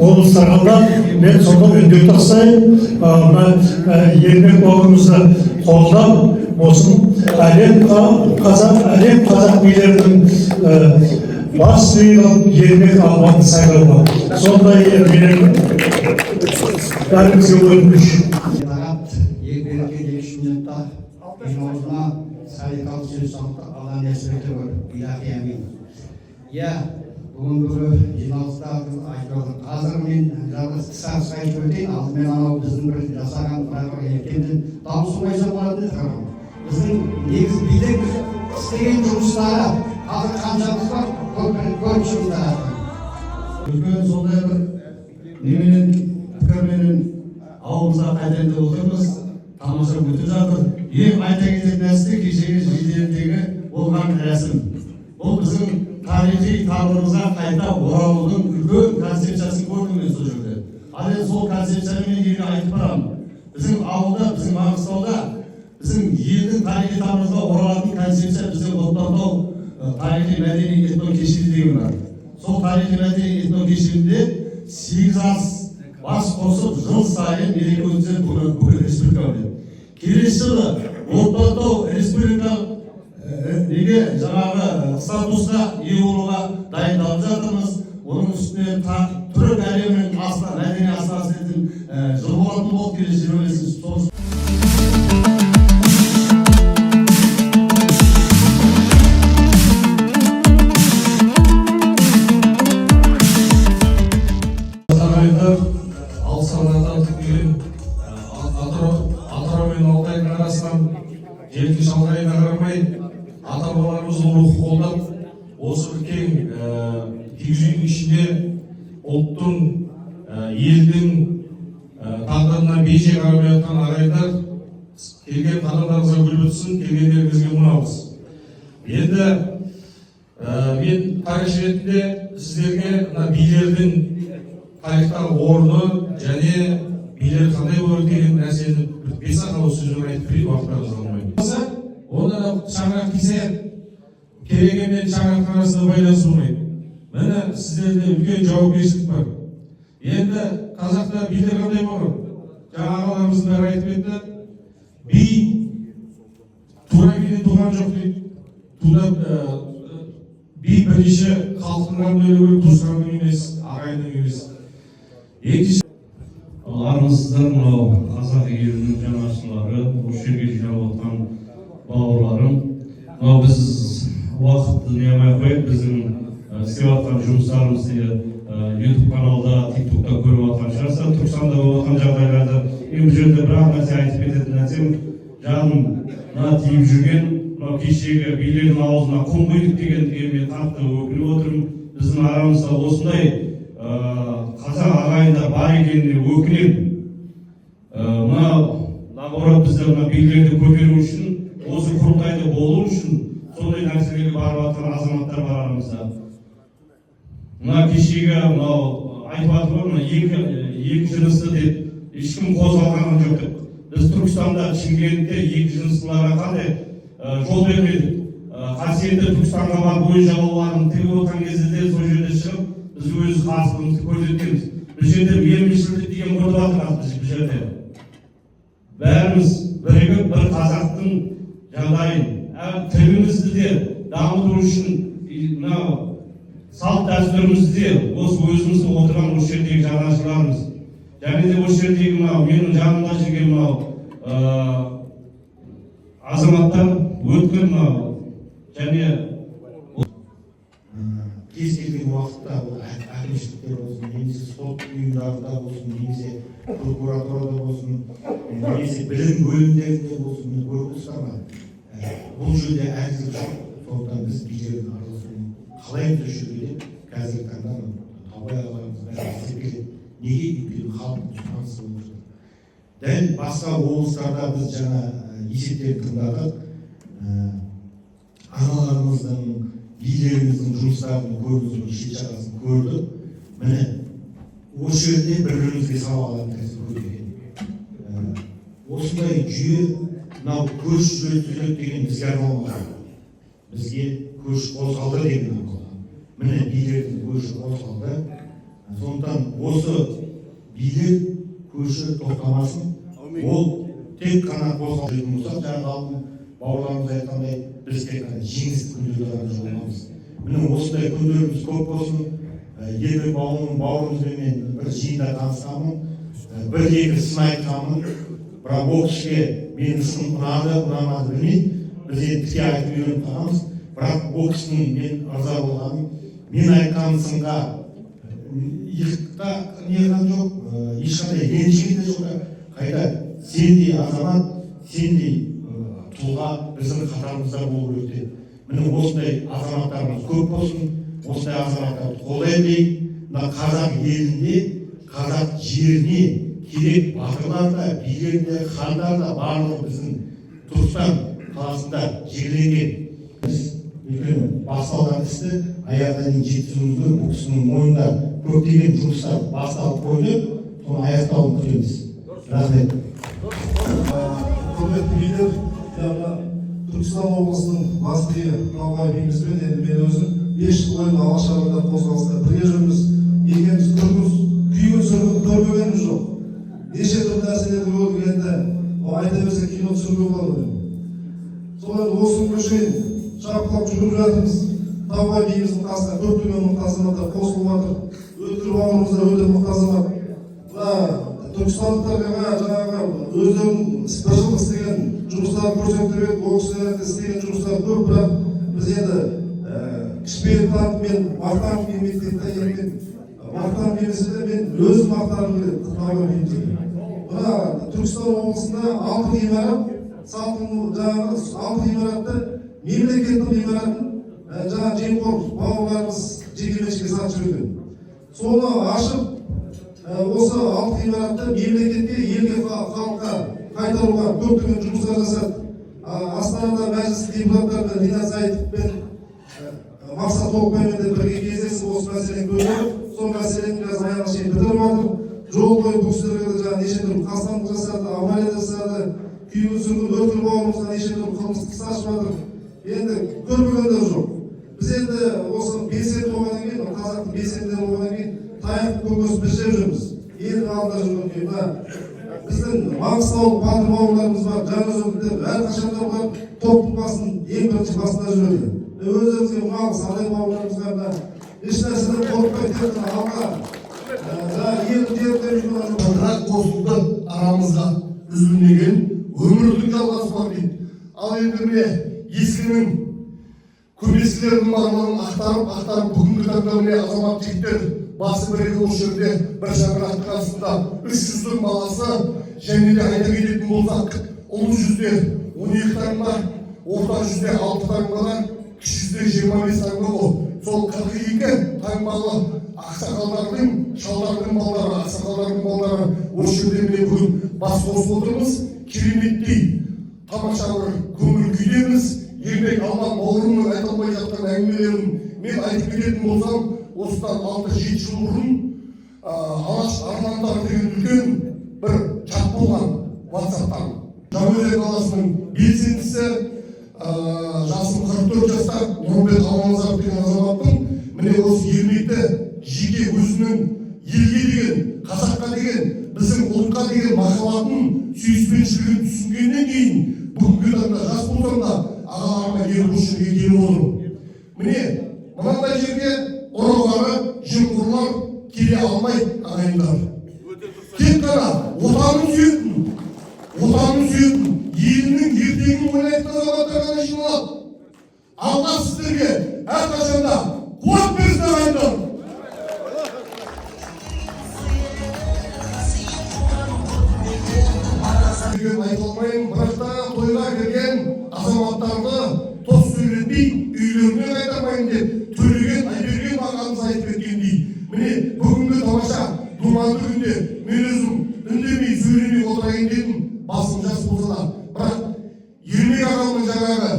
облыстарға да мен сонда үндеу тастайын. Мына Ермек бауырымызды қолдап осының әлем қазақ билерінің бас биылып Ермек Алматы сайлауға. Сондай менің бәрімізге өтініш. Саликалық сөз салттық алған әсіреті бар, илахи әмин. Бүгінгі жиналыста айтып қазір мен жалғыз қысқа айтып өтейін. Алдымен анау біздің бір жасаған ертеңден таусылмайса болады деп біздің негіз билік істеген жұмыстары қазір қаншамыз бар, көп жұмыстар. Үлкен сондай бір неменен пікірменен ауылымызға қайтарында отырмыз. Тамаша өтіп жатыр. Ең айта кететін нәрсе кешегі жиделдегі болған рәсім. Бұл біздің тарихи тамырымызға қайта оралудың үлкен концепциясын көрдім мен сол жерде. Ал енді сол концепциямен елге айтып барамын. Біздің ауылда, біздің Маңғыстауда, біздің елдің тарихи тамырымызға оралатын концепция біздің Отбасылау тарихи мәдени этно кешені деген бар. Сол тарихи мәдени этно кешенінде 8 ас бас қосып жыл сайын мереке өткізеді бүкіл республикада. Келесі жылы Отбасылау республикалық неге жаңағы статусқа ие болуға дайындалып жатырмыз. Оның үстіне түрік әлемінің мәдени астанасы ретінде жыл болатын болды келесі жылы. Елдің шалғайына қарамай, ата-бабаларымыздың рухын қолдап, осы үлкен киіз үйдің ішінде ұлттың, елдің тағдырына бейже қарамай жатқан ағайындар келген қадамдарыңызға гүл бітсін, келгендеріңізге мың алғыс. Енді мен тарихшы ретінде сіздерге билердің тарихтағы орны және билер қандай болу деген нәрсені бес-ақ сөзбен айтып берейін, уақыттарыңызды алмаймын. Онда да шаңырақ кисе, керегемен шаңырақтың арасында байланысы болмайды. Міне сіздерде үлкен жауапкершілік бар. Енді қазақта билер қандай болған? Жаңа ағаларымыздың бәрі айтып кетті. Би тура биден туған жоқ дейді. Би бірнеше халықтың қандай өлі туысқанның емес, ағайынның емес. Екінші армысыздар мынау қазақ елінің жанашырлары, осы жерге жиналып отқан бауырларым. Мынау біз уақытты не алмай қойып, біздің істеп жатқан жұмыстарымызды YouTube каналда, TikTokта көріп жатқан шығарсыздар. Түркістанда болып жатқан жағдайларды бұл жерде бір-ақ нәрсе айтып кететін нәрсем, жаным тиіп жүрген мынау кешегі билердің аузына құм құйдық дегенге мен қатты өкініп отырмын. Біздің арамызда осындай қазақ ағайындар бар екеніне өкінемін. мына бийлерді көтеру үшін, осы құрылтайда болу үшін сондай нәрселерге барып жатқан азаматтар бар арамызда. Мына кешегі мынау айтып жатыр ғой, екі жынысты деп ешкім қозғалған жоқ деп. Біз Түркістанда, Шымкентте екі жыныстыларға қандай жол бермедік. Қасиетті Түркістанға барып ой жалауларын тігіп отырған кезде де сол жерде шығып, біз өз қарсылығымызды көрсеткенбіз. Бұл жерде менменшілдік деген мұрт жатырмыз бұл жерде. Бәріміз бірігіп бір қазақтың жағдайын, тілімізді де дамыту үшін мынау салт дәстүрімізді де осы өзіміздің отырған осы жердегі жанашырларымыз. Және де осы жердегі мынау менің жанымда жүрген мынау азаматтар өткен мынау және кез келген уақытта ол әкімшіліктер болсын, немесе сот ұйымдарында болсын, немесе прокуратурада болсын, немесе білім бөлімдерінде болсын, міне көріп тұрсыздар ма? Бұл жерде әділдік жоқ. Сондықтан біз билердің араласуын қалаймыз осы жерде деп қазіргі таңда табай ағаларымыз бәрі есептеледі. Неге өйткені халықтың сұранысы болып жатыр. Дәл басқа облыстарда біз жаңа есептерді тыңдадық. Аналарымыздың, билеріміздің жұмыстарын көрдіңіз, шет-шарасын көрдік. Міне, осы жерде бір-бірімізге сабақ алатын нәрсе көрдік. Осындай жүйе, мынау көш жүреді деген бізге арналмаған. Бізге көш қозғалды деген арналған. Міне, билердің көші қозғалды. Сондықтан осы билер көші тоқтамасын. Ол тек қана қозғалды деген болса, жаңағы бауырларымыз айтқандай, біз тек қана жеңіс күндерді ғана жоламыз. Міне осындай күндеріміз көп болсын. Елбек бауырымызбен бір жиында танысқанмын, бір-екі сын айтқанмын. Бірақ ол кісіге менің сын ұнады, ұнамады білмейді. Біз енді тіке айтып үйреніп қаламыз. Бірақ ол кісінің мен ырза болғаным, мен айтқан сынға иықта неған жоқ, ешқандай ренжіген де жоқ. Қайта сендей азамат, сендей тұлға біздің қатарымызда болу керек деп. Міне осындай азаматтарымыз көп болсын, осындай азаматтарды қолдайын дейік. Мына қазақ елінде, қазақ жеріне керек батырлар да, билер де, хандар да барлығы біздің Түркістан қаласында жерленген. Өйткені басталған істі аяғына дейін жеткізуімізді бұл кісінің мойнында көптеген жұмыстар басталып қойды, соны аяқтауын күтеміз. Рахмет. Құрметті билер, Түркістан облысының бастығы Талғай бейімізбен енді мен өзім 5 жыл бойы алашарында қозғалыста бірге жүрміз. Екеуміз күйген сүргінді көрмегеніміз жоқ. Неше түрлі нәрселерді көрдік, енді айта берсе кино түсіруге болады. Солай осы күнге шейін шапқылап жүріп жатырмыз. Талғай бейіміздің қасына көптеген мықты азаматтар қосылып жатыр. Өткір бауырымыз да өте мықты азамат. Түркістандықтарға жаңағы өздерінің бір жыл істеген жұмыстарын көрсетіп, ол кісілерді істеген жұмыстар көп, бірақ біз енді кішіпейілік танып мен мақтанып келмейді, мақтанып келмесе де мен өзім мақтанып келеді Талғай бейімізге. Мына Түркістан облысында 6 ғимарат, жаңағы 6 ғимаратты мемлекеттің ғимаратын жаңағы жемқор бауырларымыз жекеменшікке сатып жіберген. Соны ашып, осы 6 ғимаратты мемлекетке, елге, халыққа қайтаруға көптеген жұмыстар жасады. Астанада мәжіліс депутаттары Ринат Зайытов пен Мақсат Толықбаймен бірге кездесіп осы мәселені көтеріп, сол мәселені biraz аяғына шейін бітіріп жатыр. Жол бойы бұл кісілерге жаңағы неше түрлі қастандық жасады, авария жасады, күйеуін сүргін өткір бауырымызға неше түрлі қылмыстық іс ашып жатыр. Енді көрмегендер жоқ. Біз енді осы белсенді болғаннан кейін, қазақтың белсенділері болғаннан кейін таяқтың көкесін біз жеп жүрміз. Елдің алдында жүрген кейін біздің Маңғыстаулық батыр бауырларымыз бар, жаңаөзендіктер әрқашанда олар топтың басын ең бірінші басында жүреді. Өздеріңізге ұнаған сарай бауырларымызға да ешнәрседен қорықпай тек қана алға Қыдырақ қосылды арамызға үзілмеген өмірлік жалғасы бар дейді. Ал енді міне ескінің көмескілердің мағлығын ақтарып бүгінгі таңда міне азамат жігіттер басы бірге осы жерде бір шаңырақтың астында 300-дің баласы, және де айта кететін болсақ ұлы жүзде 12 таңба, орта жүзде 6 таңбадан, кіші жүзде 25 таңба бол. Сол 42 таңбалы ақсақалдардың, шалдардың балдары, ақсақалдардың балдары осы жерде бүгін бас қосып отырмыз. Кереметтей тамаша бір көңіл күйдеміз. Еңбек алған бауырымның айта алмай жатқан әңгімелерін мен айтып кететін болсам, осыдан 6-7 жыл бұрын Алаш Армандар деген үлкен бір чат болған WhatsApp-тан. Жаңаөзен қаласының белсендісі, жасым 44 жаста, Нұрбек Алмазаров деген азаматтың міне осы ермекті жеке өзінің елге деген, қазаққа деген, біздің ұлтқа деген махаббатын, сүйіспеншілігін түсінгеннен кейін бүгінгі таңда жас болсам да ағаларыма келіп осы жерге келіп отырмын. Міне мынандай жерге ұрылары, жемқорлар келе алмайды ағайындар. Тек қана отанын сүйетін, елінің ертеңін ойлайтын азаматтар ғана жиналады. Алла сіздерге әрқашанда қуат берсін ағайындар. Айта алмайын, бірақ та тойға келген азаматтарды тос сөйлетпей, үйлеріне қайтармайын деп төлеген Айберген ағамыз айтып кеткендей. Міне бүгінгі тамаша думанды күнде мен өзім үндемей сөйлемей отырайын дедім, басым жас болса да. Бірақ Ермек ағамның жаңағы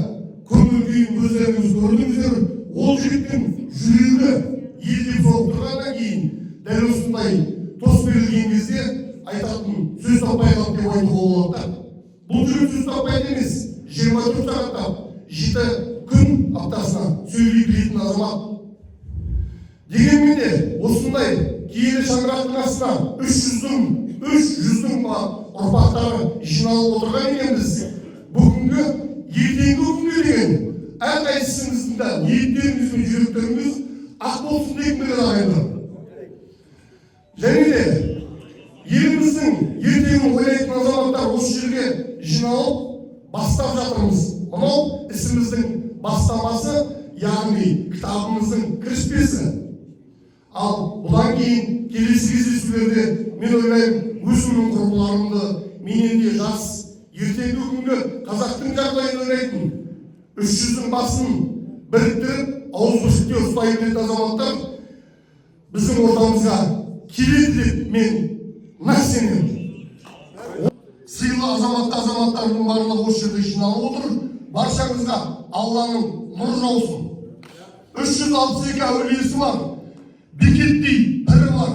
көңіл күйін өздеріңіз көрдіңіздер, ол жігіттің жүрегі елдеп соғып тұрғаннан кейін дәл осындай тос берілген кезде айтатын сөз таппай қалды деп айтуға болады. Бұл жігіт сөз таппайды емес, 24 сағаттап 7 күн аптасына сөйлей білетін азамат. Дегенмен де осындай киелі шаңырақтың астына 300-дің ұрпақтары жиналып отырған екенбіз. Бүгінгі ертеңгі күнге деген әрқайсымыздың да ниеттеріміз бен жүректеріміз ақ болсын деген біледі ағайындар. Және де еліміздің ертеңін ойлайтын азаматтар осы жерге жиналып бастап жатырмыз. Мынау ісіміздің бастамасы, яғни кітабымыздың кіріспесі. Ал бұдан кейін келесі кездесулерде мен ойлаймын, өзімнің құрбыларымды, менен де жас, ертеңгі күнгі қазақтың жағдайын ойлайтын 300-дің басын біріктіріп, ауыз біршікте ұстай білетін азаматтар біздің ортамызға келеді деп мен нақ сенемін. Сыйлы азаматтардың барлығы осы жерде жиналып отыр. Баршаңызға Алланың нұры жаусын. 362 әулиесі бар, Бекеттей бірі бар.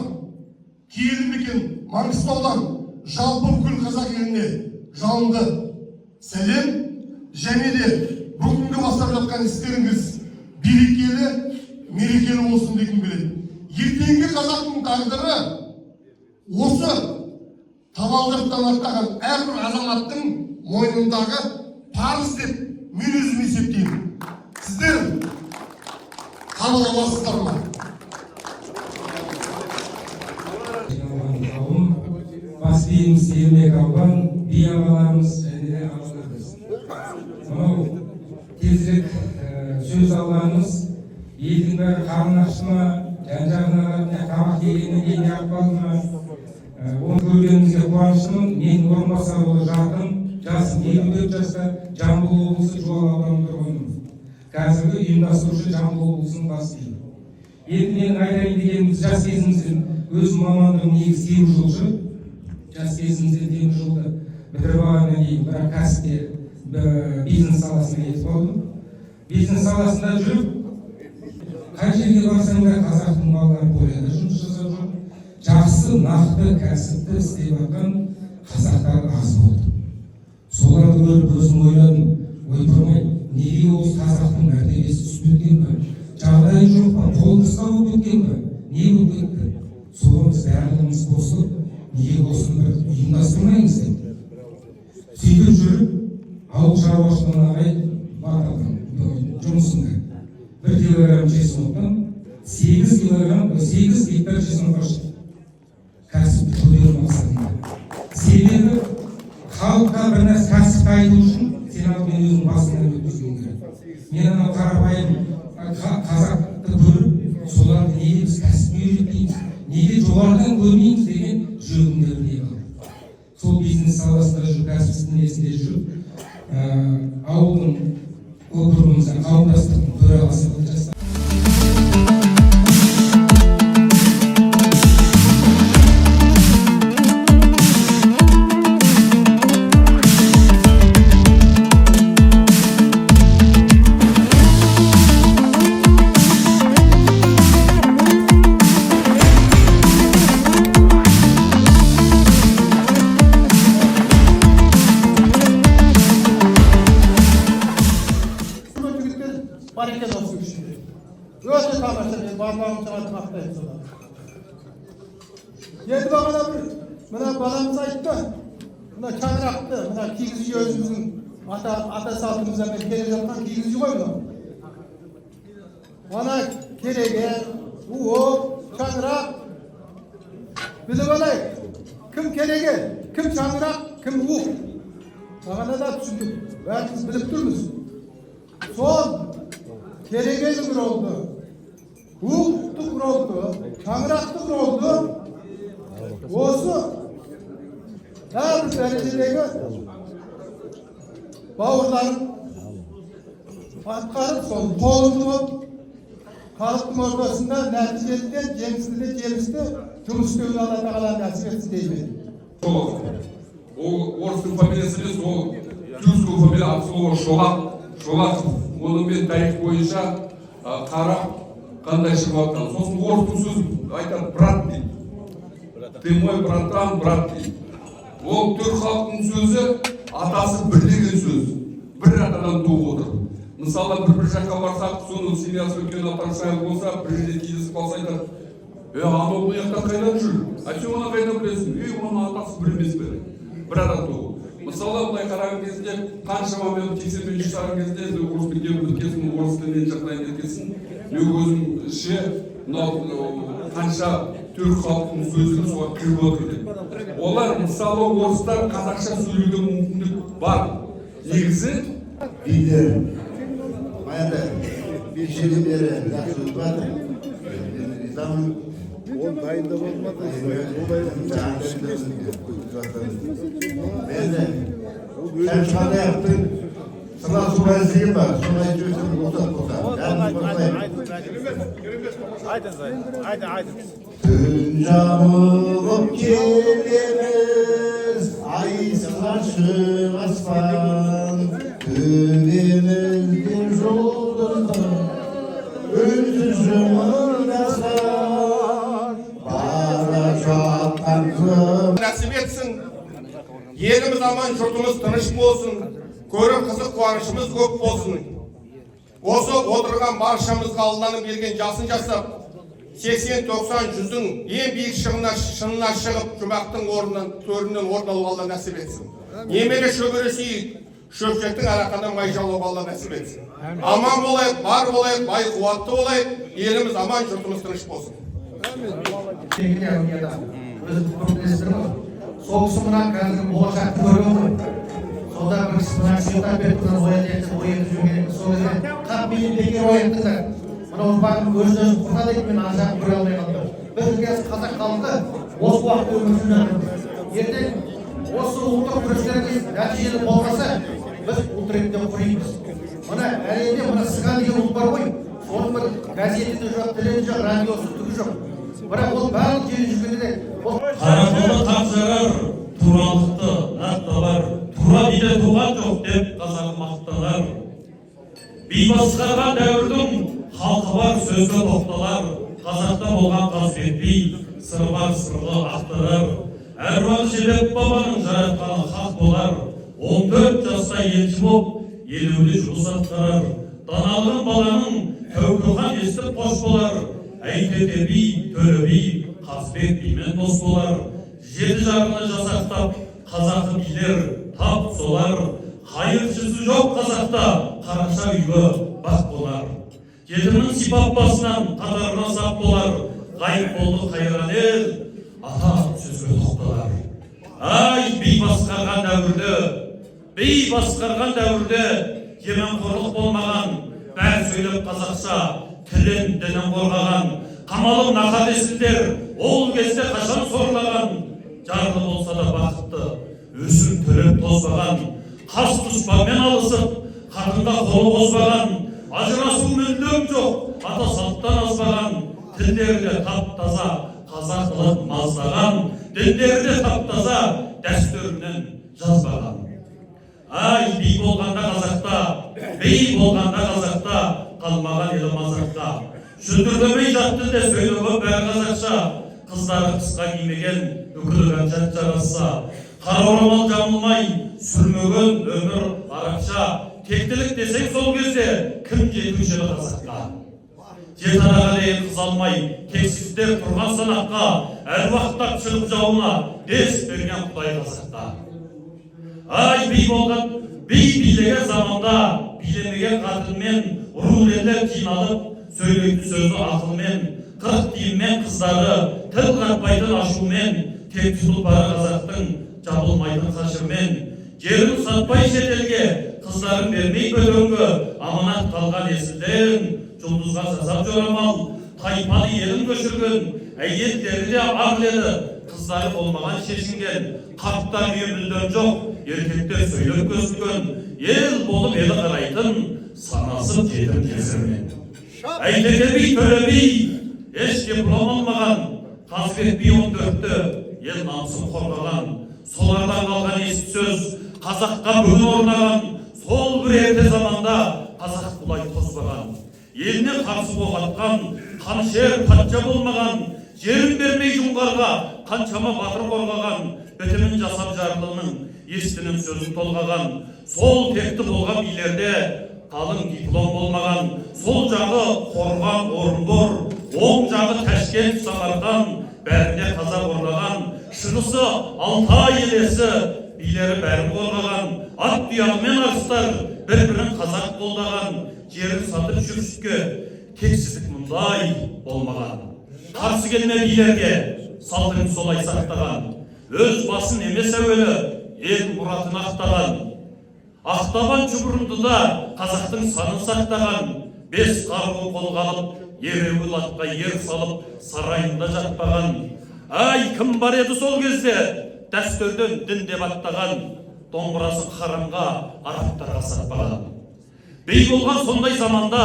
Киелі мекен Маңғыстаудан жалпы бүкіл қазақ еліне жалынды сәлем. Және де бүгінгі бастап жатқан істеріңіз берекелі, мерекелі болсын дегім келеді. Ертеңгі қазақтың тағдыры осы табалдырықтан аттаған әрбір азаматтың мойнындағы парыз деп мен өзім есептеймін. Сіздер қабыл аласыздар ма? Бас биіміз Ермек алған, би ағаларымыз және де ағаларымыз. Мынау тезірек сөз алғанымыз, елдің бәрі қарны ашты ма, жан-жағына тамақ дегеннен кейін ақпалды ма, оны көргенімізге қуаныштымын. Мен орынбасар болып жатырмын. Жасым 54 жаста, Жамбыл облысы Жуалы ауданында тұрғанмын. Қазіргі ұйымдастырушы Жамбыл облысының бас биі. Енді менің айтайын дегеніміз, жас кезімізден өз мамандығым негізі теміржолшы. Жас кезімізден теміржолды бітіріп алғаннан кейін бірақ кәсіпте бизнес саласына кетіп қалдым. Бизнес саласында жүріп, қай жерге барсаң да қазақтың балалары поляда жұмыс жасап жүр. Жақсы, нақты кәсіпті істеп жатқан қазақтар аз болды. Соларды көріп өзім ойладым, ойпырмай, неге осы қазақтың мәртебесі түсіп кеткен бе? Жағдайы жоқ па? Қолын қысқа болып кеткен бе? Не болып кетті? Солымыз барлығымыз қосылып, неге осыны бір ұйымдастырмаймыз деп. Сөйтіп жүріп, ауыл шаруашылығына қарай бардым жұмысында. 1 килограмм чесноктан 8 гектар чеснокқа шықты. Кәсіпті көтеру мақсатында. Себебі халыққа бір нәрсе кәсіп айту үшін сен алдымен өзің басыңнан өткізген керек. Мен анау қарапайым қазақты көріп, соларды неге біз кәсіп үйретпейміз, неге жоғарыдан көрмейміз деген жүрегімде бір не бар. Сол бизнес саласында жүріп, кәсіп несінде жүріп, ауылдың округіміздің қауымдастықтың төрағасы болып жасадым. Енді бағана бір мына баламыз айтты, мына шаңырақты, мына кигіз үй өзіміздің ата салтымыздан бері келе жатқан кигіз үй ғой мынау. Ана кереге, уық, шаңырақ, біліп алайық. Кім кереге, кім шаңырақ, кім уық. Бағана да түсіндік, бәріміз біліп тұрмыз. Сол керегелік ролды, уықтық ролды, шаңырақтық ролды осы әрбір дәрежедегі бауырларым атқарып, сол қолымды болып, халықтың ортасында нәтижелі де, жемісті жұмыс істеуін Алла Тағала нәсіп етсін деймін. Ол орыстың фамилиясы емес, ол тюркский фамилия, аты слово Шолақов. Оны мен тарих бойынша қарап, қандай шығып жатқан. Сосын орыстың сөзі айтады, брат дейді. Ты мой братан, брат дейді. Ол түрік халқының сөзі, атасы бір деген сөз. Бір атадан туып отыр. Мысалы, бір жаққа барсақ, соның семьясы өткен атаршайы болса, бір жерде кездесіп қалса айтады, анау бұл жақта қайдан жүр? Сен оны қайдан білесің? Оның атасы бір емес пе? Бір адам туып. Мысалы, бұлай қараған кезінде, қаншама мен тексермен жасаған кезінде, орыс мектебін біткесін, орыс тілінен жағдайын еткесін, мен өзімше қанша түрік халқының сөзін соға кіріп отыр. Олар, мысалы, орыстар қазақша сөйлеуге мүмкіндік бар. Негізі Билер, баянда bir şeyden beri yaxşı olmadı. Zaman Ол дайында болмады. ben de sen şurada yaptın. Sana surayı var. Surayı çözüm olsa. Tünca olup geliriz, ay sılaşır aslan, tüvimizdir yolunda, ölçüsümün aslan, baracaktan kım. Nasip etsin, yerimiz aman, jurtumuz tыныш болсын, көріп қызық қуанышымыз көп болсын. Осы отырған баршамызға Алланың берген жасын жасап, 80-90 жүздің ең биік шыңына шығып, жұмақтың төрінен орын алуға Алла нәсіп етсін. Немере шөбере сүйіп, шөпшектің арақандан май жалауға Алла нәсіп етсін. Аман болайық, бар болайық, бай қуатты болайық, еліміз аман, жұртымыз тыныш болсын. Соғысы мына қазір болашақты көрген ғой. Сонда бір кісі мына сыйлап беріп тұрған оятып жүрген сол кезде қап мені бекер ояттыңдар. Мына ұрпағым өзін құртады екен, мен ар жағын көре алмай қалдым. Біз қазақ халқы осы уақытта өмір сүріп жатырмыз. Ертең осы ұлттық күрестерге нәтижелі болмаса, біз ұлт ретінде құримыз. Мына әлемде мына сыған деген ұлт бар ғой. Оның бір газеті де жоқ, телевизия жоқ, радиосы түгі жоқ. Бірақ ол барлық жерде жүргенде де Қарақолы тапсырар, туралықты атталар, тура биде туған жоқ деп қазақ мақталар. Би басқарған дәуірдің халқы бар сөзге тоқталар, қазақта болған қазбек би, сыры бар сырлы ақтарар. Әруақ жебек бабаның жаратқаны хақ болар, 14 жаста елші боп, елеулі жұмыс атқарар. Даналығын баланың тәукіған естіп қош болар, әйтеке би, төле би, қазбек бимен дос болар. Жеті жарғыны жасақтап, қазақы билер тап солар. Қайыршысы жоқ қазақта, қараша үйі бақ болар. Жетімнің сипап басынан қатарына сап болар. Ғайып болды қайран ел, ата сөзге тоқталар. Ай, би басқарған дәуірде, жеменқорлық болмаған, бәрі сөйлеп қазақша, тілін дінін қорғаған, қамалым нақадесіндер, ол кезде қашан сорлаған, жарлы болса да бақытты, өсім төлеп тозбаған, қас тұспанмен алысып, қатынға қолы қозбаған, ажырасу мүлдем жоқ, ата салттан азбаған, тілдерде тап-таза, қазақ қылып маздаған, діндерде тап-таза, дәстүрінен жазбаған. Ай, би болғанда қазақта, қалмаған елі мазақта. Шүндірдемей жатты де сөйлеуі бәрі қазақша, қыздары қысқа кимеген, үкілі кәмшат жарасса, қара орамал жамылмай, сүрмеген өмір арақша, тектілік десең сол кезде, кім жетуші қазаққа? Жетараға дейін қыз алмай, тексіздер тұрған санаққа, әруақтап шығып жауына дес берген Құдай қазақта. Ай би болған, би билеген заманда билемеген қатынмен рулерлер жиналып сөйлейтін сөзі ақылмен, қырық тиынмен қыздары тіл қатпайтын ашумен, тек тұлпары қазақтың жабылмайтын қашырмен, жерін сатпай шетелге қыздарын бермей бөліңгі аманат қалған есілден, жұлдызға жасап жорамал, тайпалы елін көшірген, әйелдері де ағледі, қыздары болмаған шешінген, қарттар үйемілден жоқ, еркектер сөйлеп көсілген, ел болып елі қарайтын, санасы жетім кесірмен. Әйтеке би төле би, еш диплом алмаған, Қазыбек би 14-ті ел намысын қорғаған, солардан қалған ескі сөз, қазаққа бүгін орнаған, сол бір ерте заманда қазақ бұлай қозбаған. Еліне қарсы боғатқан, қаншер патша болмаған, жерін бермей жұңғарға, қаншама батыр қорғаған, бітімін жасап жарлының, естінің сөзін толғаған, сол текті болған билерде қалың диплом болмаған, сол жағы Қорған, Орынбор, оң жағы Ташкент, Самарқан, бәрінде қазақ орнаған, шығысы Алтай елесі, билері бәрін қорғаған, ат тұяғымен арыстар, бір-бірін қазақ қолдаған, жерін сатып жүріске, тексіздік мұндай болмаған. Қарсы келме билерге, салтын солай сақтаған, өз басын емес әуелі, ел мұратын ақтаған. Ақтабан чұбырындыда қазақтың санын сақтаған, бес қаруы қолға алып, ереуіл атқа ер салып, сарайында жатпаған. Ай, кім бар еді сол кезде, дәстүрден дін деп аттаған, домбырасын харамға, арабтарға сатпаған. Бей болған сондай заманда,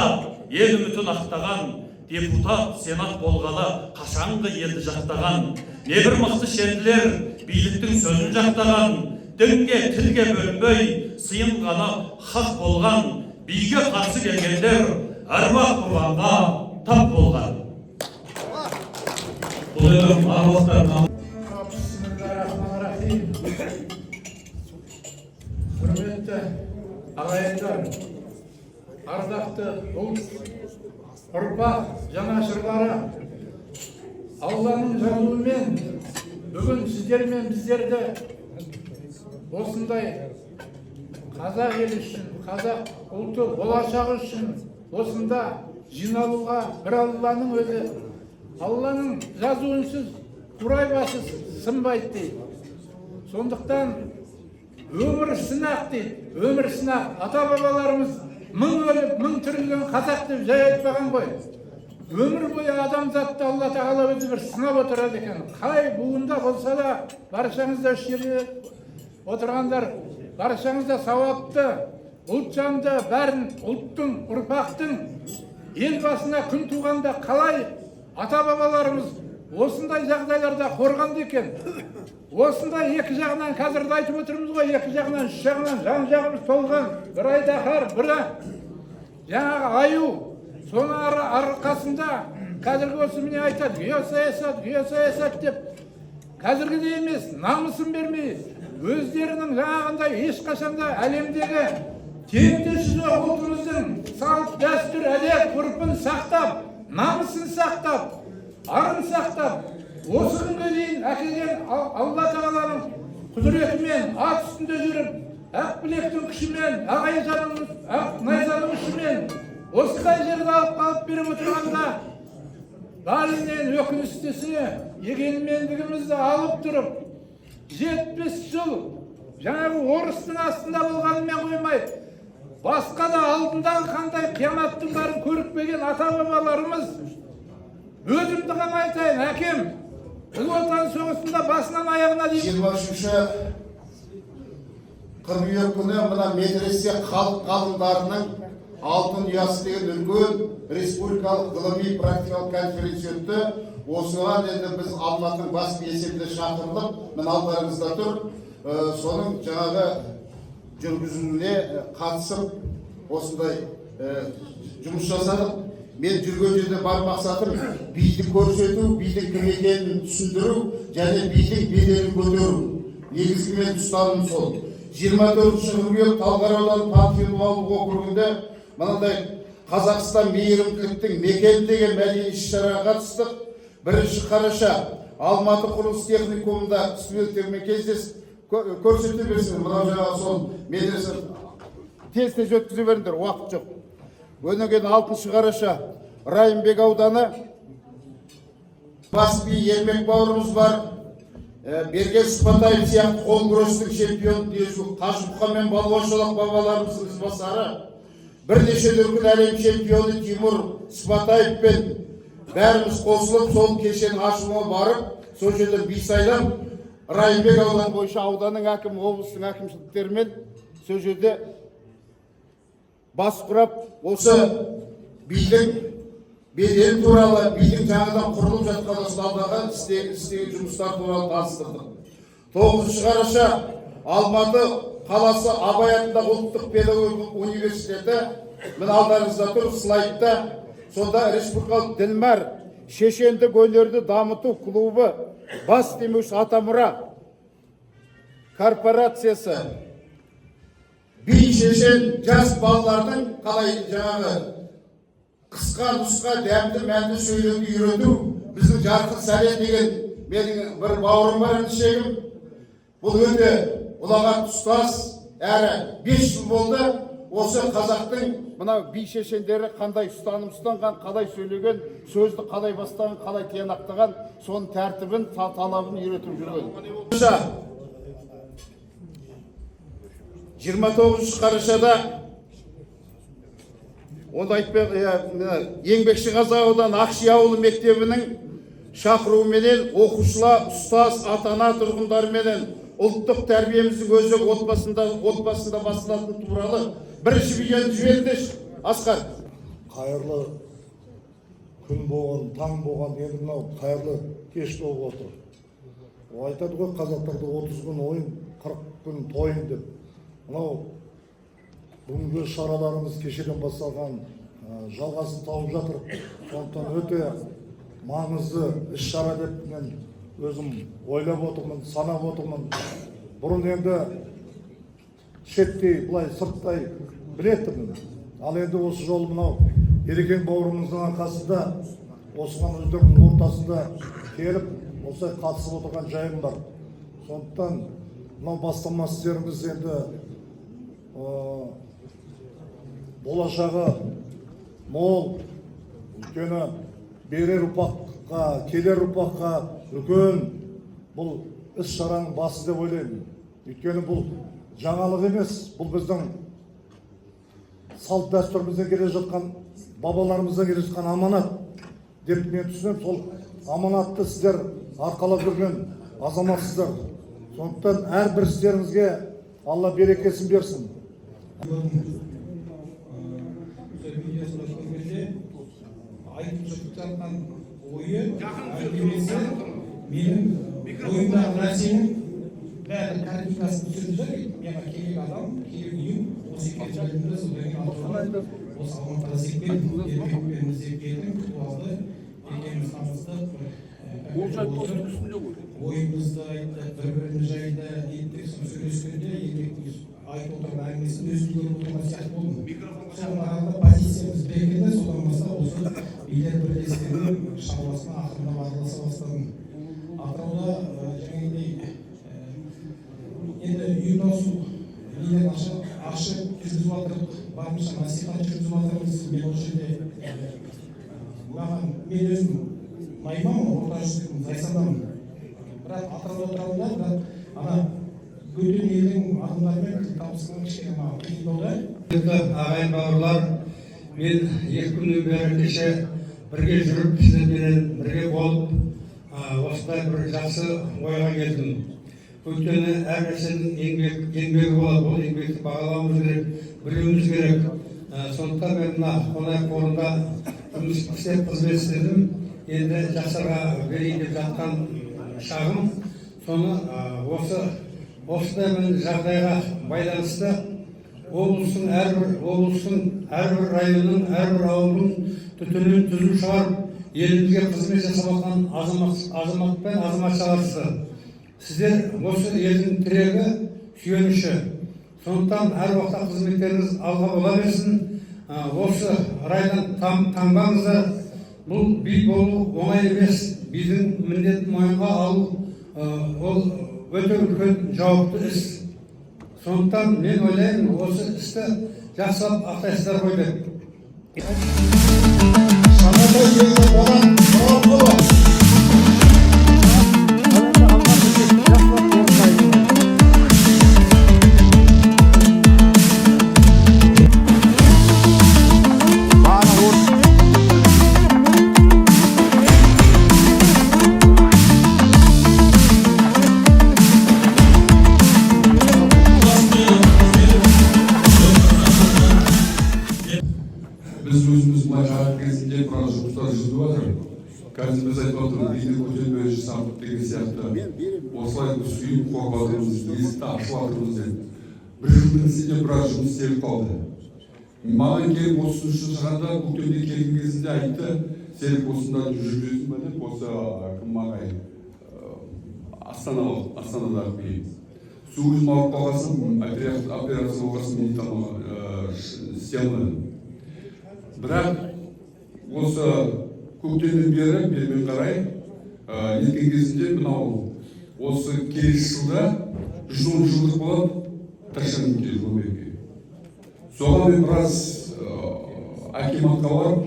ел үмітін ақтаған, депутат, сенат болғалы қашанғы елді жақтаған, небір мықты шенділер биліктің сөзін жақтаған, дінге, тілге бөлінбей, сыйын ғана хақ болған, биге қарсы келгендер әруақ құрбанға тап болған. Бұл елім аруақтар Құрметті ағайындар, ардақты ұлт, ұрпақ жанашырлары, Алланың жазуымен бүгін сіздер мен біздерді осындай қазақ елі үшін, қазақ ұлты болашағы үшін осында жиналуға бір Алланың өзі, Алланың жазуынсыз турай басы сынбайды дейді. Сондықтан өмір сынақ дейді, өмір сынақ. Ата-бабаларымыз мың өліп, мың тірілген қазақ деп жай айтпаған ғой. Өмір бойы адамзатты Алла Тағала өзі бір сынап отырады екен. Қай буында болса да, баршаңызда үш жерде отырғандар, баршаңызда сауапты, ұлтжанды, бәрін ұлттың, ұрпақтың ел басына күн туғанда қалай ата-бабаларымыз осындай жағдайларда қорғанды екен. Осындай екі жағынан, қазірді айтып отырмыз ғой, екі жағынан, үш жағынан, жан-жағымыз толған, бір айдаһар, бір жаңағы аю, соның арқасында қазіргі осы міне айтады, геосаясат деп, қазіргі емес, намысын бермей, өздерінің жаңағындай ешқашанда әлемдегі теңдесі жоқ ұлтымыздың салт, дәстүр, әдет, ғұрпын сақтап, намысын сақтап, арын сақтап, осы күнге дейін әкелген Алла Тағаланың құдіретімен ат үстінде жүріп, ақ білектің күшімен, ақ найзаның ұшымен осындай жерді алып қалып беріп отырғанда, бәрінен өкініштісі егенмендігімізді алып тұрып, 70 жыл жаңағы орыстың астында болғанымен қоймай, басқа да алдындағы қандай қияматтың барын көрікпеген ата-бабаларымыз, өзімді ғана айтайын, әкем Ұлы Отан соғысында басынан аяғына дейін 23 қыркүйек күні мына медресе халық ғалымдарының алтын ұясы деген үлкен республикалық ғылыми практикалық конференция өтті. Осыған енді біз Алматының бас есебінде шақырылып, мына алдарыңызда тұр, соның жаңағы жүргізілуіне қатысып, осындай жұмыс жасадық. Мен жүрген жерде бар мақсатым билік көрсету, билік кім екенін түсіндіру және билік беделін көтеру. Негізгі мен ұстаным сол. 24 қыркүйек Талғар ауданы Панфилов ауылдық округінде мынандай Қазақстан мейірімділіктің мекені деген мәдени іс-шараға қатыстық. 1 қараша Алматы құрылыс техникумында студенттермен кездесіп көрсете берсін. Мынау жаңағы сол медресе тез өткізе беріңдер, уақыт жоқ. Өнеген 6 қараша Райымбек ауданы бас би Ермек бауырымыз бар. Берген Сұпатаев сияқты қол күрестің чемпионы Дезу Қажымұқан мен Балуашолақ бабаларымыздың ізбасары, бірнеше дүркін әлем чемпионы Тимур Сұпатаев пен бәріміз қосылып сол кешенің ашылуына барып, сол жерде би сайлап, Райымбек ауданы бойынша ауданның әкімі, облыстың әкімшіліктерімен сол жерде бас құрап, осы бидің ел туралы, бидің жаңадан құрылып жатқан алдағы істеген жұмыстар туралы таныстырдық. 9 қараша Алматы қаласы Абай атындағы ұлттық педагогикалық университеті, мына алдарыңызда тұр слайдта, сонда республикалық Ділмәр шешендік өнерді дамыту клубы бас демеуші Атамұра корпорациясы би шешен жас балалардың қалай жаңағы қысқа нұсқа дәмді мәнді сөйлеуді үйрету, біздің жарқын сәлем деген менің бір бауырым бар шегім. Бұл өте ұлағат ұстаз, әрі 5 жыл болды осы қазақтың мына би шешендері қандай ұстаным ұстанған, қалай сөйлеген, сөзді қалай бастаған, қалай тиянақтаған, соның тәртібін, талабын үйретіп жүрген. 29 қарашада онда айтпай, еңбекші қазақ ауданы Ақши ауылы мектебінің шақыруыменен оқушылар, ұстаз, ата-ана тұрғындарменен ұлттық тәрбиеміздің өзі отбасында басталатын туралы бірінші видеоны жіберіңдерші, Асқар. Қайырлы күн болған, таң болған, енді мынау қайырлы кеш болып отыр. Айтады ғой, қазақтарда 30 күн ойын, 40 күн тойын деп. Мынау бүгінгі шараларымыз кешеден басталған жалғасын тауып жатыр. Сондықтан өте маңызды іс-шара деп мен өзім ойлап отырмын, санап отырмын. Бұрын енді шеттей, бұлай сырттай білетінмін. Ал енді осы жолы мынау Ерекең бауырымыздың арқасында осыған өздерінің ортасында келіп, осылай қатысып отырған жайым бар. Сондықтан мынау бастама істеріміз енді болашағы мол, өйткені берер ұрпаққа, келер ұрпаққа үлкен бұл іс-шараның басы деп ойлаймын. Өйткені бұл жаңалық емес, бұл біздің салт дәстүрімізден келе жатқан, бабаларымыздан келе жатқан аманат деп мен түсінемін. Сол аманатты сіздер арқалап жүрген азаматсыздар. Сондықтан әрбір істеріңізге Алла берекесін берсін. Айтып жатқан ойы, әңгімесі, менің ойымдағы нәрсенің бәрі картинасын түсірді. Мені керек адам, керек үйім, осы екеншілігімді содан алғанда осы Алматыға зекпен, ермекпен зекпенің күтіп алды. Екеміз намыздық, ойымызды айтты, бір-біріміз жайында еттік, сөйлескенде ермектің айтып отырған әңгімесін өзім көріп отырған сияқты болдым. Соған қарағанда позициямыз бекінді, содан бастап осы билер бірлестігінің шаруасына ақырындап араласа бастадым. Атырауда жаңағыдай енді ұйымдасу билер ашып жүргізіп жатырмық, барынша насихат жүргізіп жатырмыз. Мен осы жерде мен өзім наймамын, орта жүздікпін, Зайсандамын. Бірақ Атырауда тұрамын да, бірақ ана бөтен елдің адамдарымен табысының кішкене маған қиын болды. Ағайын бауырлар, мен 2 күннен бері кеше бірге жүріп, сіздермен бірге болып, осындай бір жақсы ойға келдім. Өйткені әр нәрсенің еңбегі болады, ол еңбекті бағалауымыз керек, білуіміз керек. Сондықтан мен мына қонақ қорында жұмыс істеп қызмет істедім. Енді жастарға берейін деп жатқан шағым, соны осындай бір жағдайға байланысты облыстың әрбір районның, әрбір ауылдың түтінін түзу шығарып, елімізге қызмет жасап жатқан азамат пен азаматшаларсыздар. Сіздер осы елдің тірегі, сүйеніші. Сондықтан әр уақытта қызметтеріңіз алға бола берсін. Осы райдан таңбаңыздар. бұл би болу оңай емес. Бидің міндетін мойынға алу ол өте үлкен жауапты іс. Сондықтан мен ойлаймын, осы істі жақсылап ақтайсыздар ғой деп. Біз өзіміз былай қарап кезінде біраз жұмыстар жүргізіп жатыр. Қазір біз айтып отырмыз, биді көтермелі жасамдық деген сияқты. Осылай сүйіп қорғадымыз, есікті ашып жатырмыз деп. Бір жылдың ішінде біраз жұмыс істеліп қалды. Маған келіп осы үшін шығарда көктемде келген кезінде айтты, сен осында жүргізесің бе деп, осы кім ағай Астанадағы би. Су өзім ауырып қалғасын, операция болғасын мен істей алмадым. Бірақ осы көктемнен бері бермен қарай неткен кезінде мынау осы келесі жылда 110 жылдық болады тіршілік өмірге. Соған мен біраз акиматқа барып,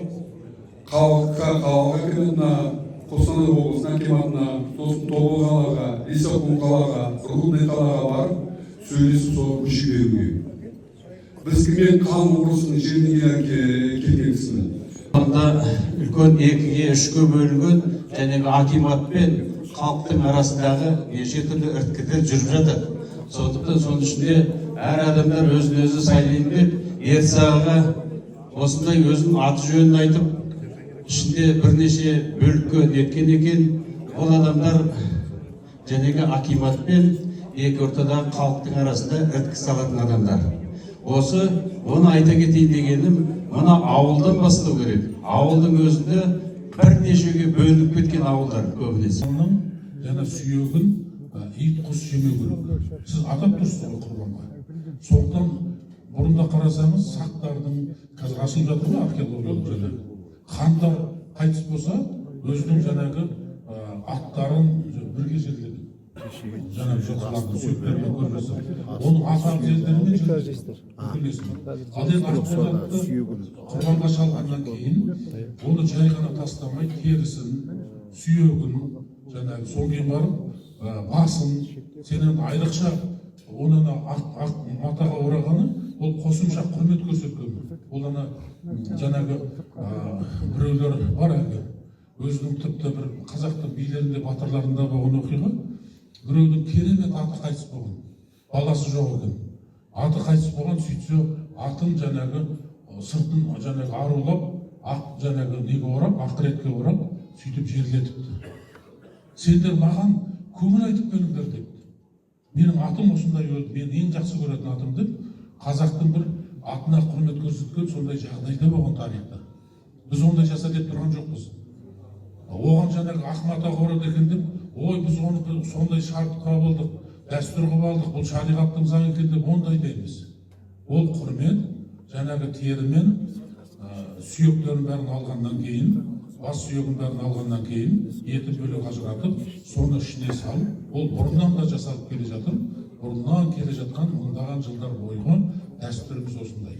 қалаға әкімдігіне, Қостанай облысының акиматына, сосын Тобыл қалаға, Лисакун қалаға, Рудный қалаға барып, сөйлесіп сол көше беруге. Біз кіммен қан ұрысының жеріне келгенсін. Онда үлкен екіге, үшке бөлінген жәнегі акимат пен халықтың арасындағы неше түрлі іріткілер жүріп жатыр. Сондықтан соның ішінде әр адамдар өзін өзі сайлайын деп, ертсағаға осындай өзінің аты жөнін айтып, ішінде бірнеше бөлікке неткен екен, ол адамдар жәнегі акимат пен екі ортадағы халықтың арасында іріткі салатын адамдар. Осы, оны айта кетейін дегенім, мына ауылдан бастау керек. Ауылдың өзінде бірнешеге бөлініп кеткен ауылдар көбінесе. Жаңа сүйегін ит құс жемеу керек. Сіз атап тұрсыз ғой құрбанға. Сондықтан бұрында қарасаңыз, сақтардың қазір ашылып жатыр ғой археологиялық жаңағы. Хандар қайтыс болса, өзінің жаңағы аттарын бірге жерледі. Жаңағы жылқылардың сүйектерімен көрмесі. Оның атақ жерлерімен жерледі. Ал енді құрбанға шалғаннан кейін, оны жай ғана тастамай, терісін, сүйегін, жаңағы соңғы барып, басын, сенен айрықша оны ақ матаға орағаны, ол қосымша құрмет көрсеткен. Ол жаңағы біреулер бар әлгі, өзінің тіпті бір қазақтың билерінде, батырларында болған оқиға, біреудің керемет аты қайтыс болған, баласы жоқ екен. Аты қайтыс болған, сөйтсе атын жаңағы сыртын жаңағы арулап, ақ жаңағы неге орап, ақыретке орап, сөйтіп жерлетіпті. Сендер маған көңіл айтып келіңдер депті. Менің атым осындай өлді, мен ең жақсы көретін атым деп, қазақтың бір атына құрмет көрсеткен сондай жағдайда болған тарихта. Біз ондай жаса деп тұрған жоқпыз. Оған жаңағы Ахмат Ағорады екен деп, ой біз оны сондай шартқа болдық, дәстүр қылып алдық, бұл шариғаттың заңы екен деп ондай дейміз. Ол құрмет жаңағы терімен сүйектерін бәрін алғаннан кейін, бас сүйегін бәрін алғаннан кейін, еті бөлек ажыратып, соны ішіне салып, ол бұрыннан да жасалып келе жатыр. Бұрыннан келе жатқан мыңдаған жылдар бойғы дәстүріміз осындай.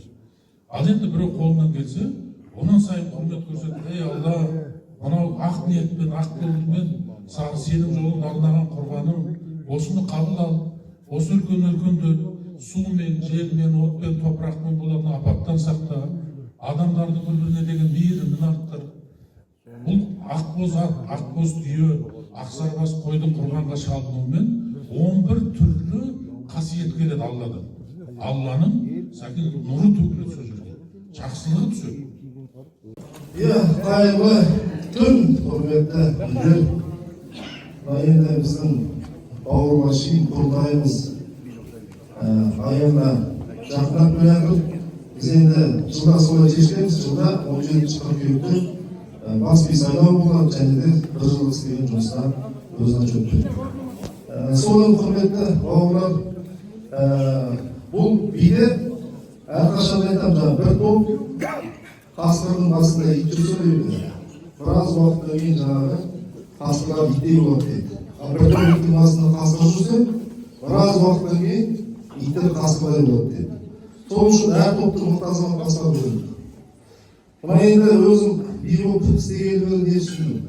Ал енді біреу қолынан келсе, онан сайын құрмет көрсетіп, ей Алла, мынау ақ ниетпен, ақ көңілмен сенің жолыңды арнаған құрбаным, осыны қабыл ал, осы үлкен-үлкенді сумен, желмен, отпен, топырақпен болатын апаттан сақта, адамдардың бір-біріне деген мейірімін арттыр. Бұл ақбоз ат, ақбоз түйе, ақсарбас қойдың құрбанға шалынуымен 11 түрлі қасиет келеді Алладан. Алланың сәкен нұры төгіледі сол жерге, жақсылығы түседі. Қайырлы түн, құрметті білдер. Енді біздің бауырмаши құрылтайымыз аяғына жақындап келе. Біз енді жылда солай шешкенбіз, жылда 17 қыркүйекте бас би сайлау болады, және де бір жылдық істеген жұмысына өзіне жөтті. Соның құрметті бауырлар, бұл биде әрқашан айтам, бір топ қасқырдың басында ит жүрсе дейді. біраз уақыттан кейін жаңағы қасқырлар иттей болады дейді. Бір иттің басында қасқыр жүрсе, біраз уақыттан кейін иттер қасқырлай болады дейді. Сол үшін әр топтың мықты азамат басқару керек. Мына енді өзім би болып істегенімді не түсіндім.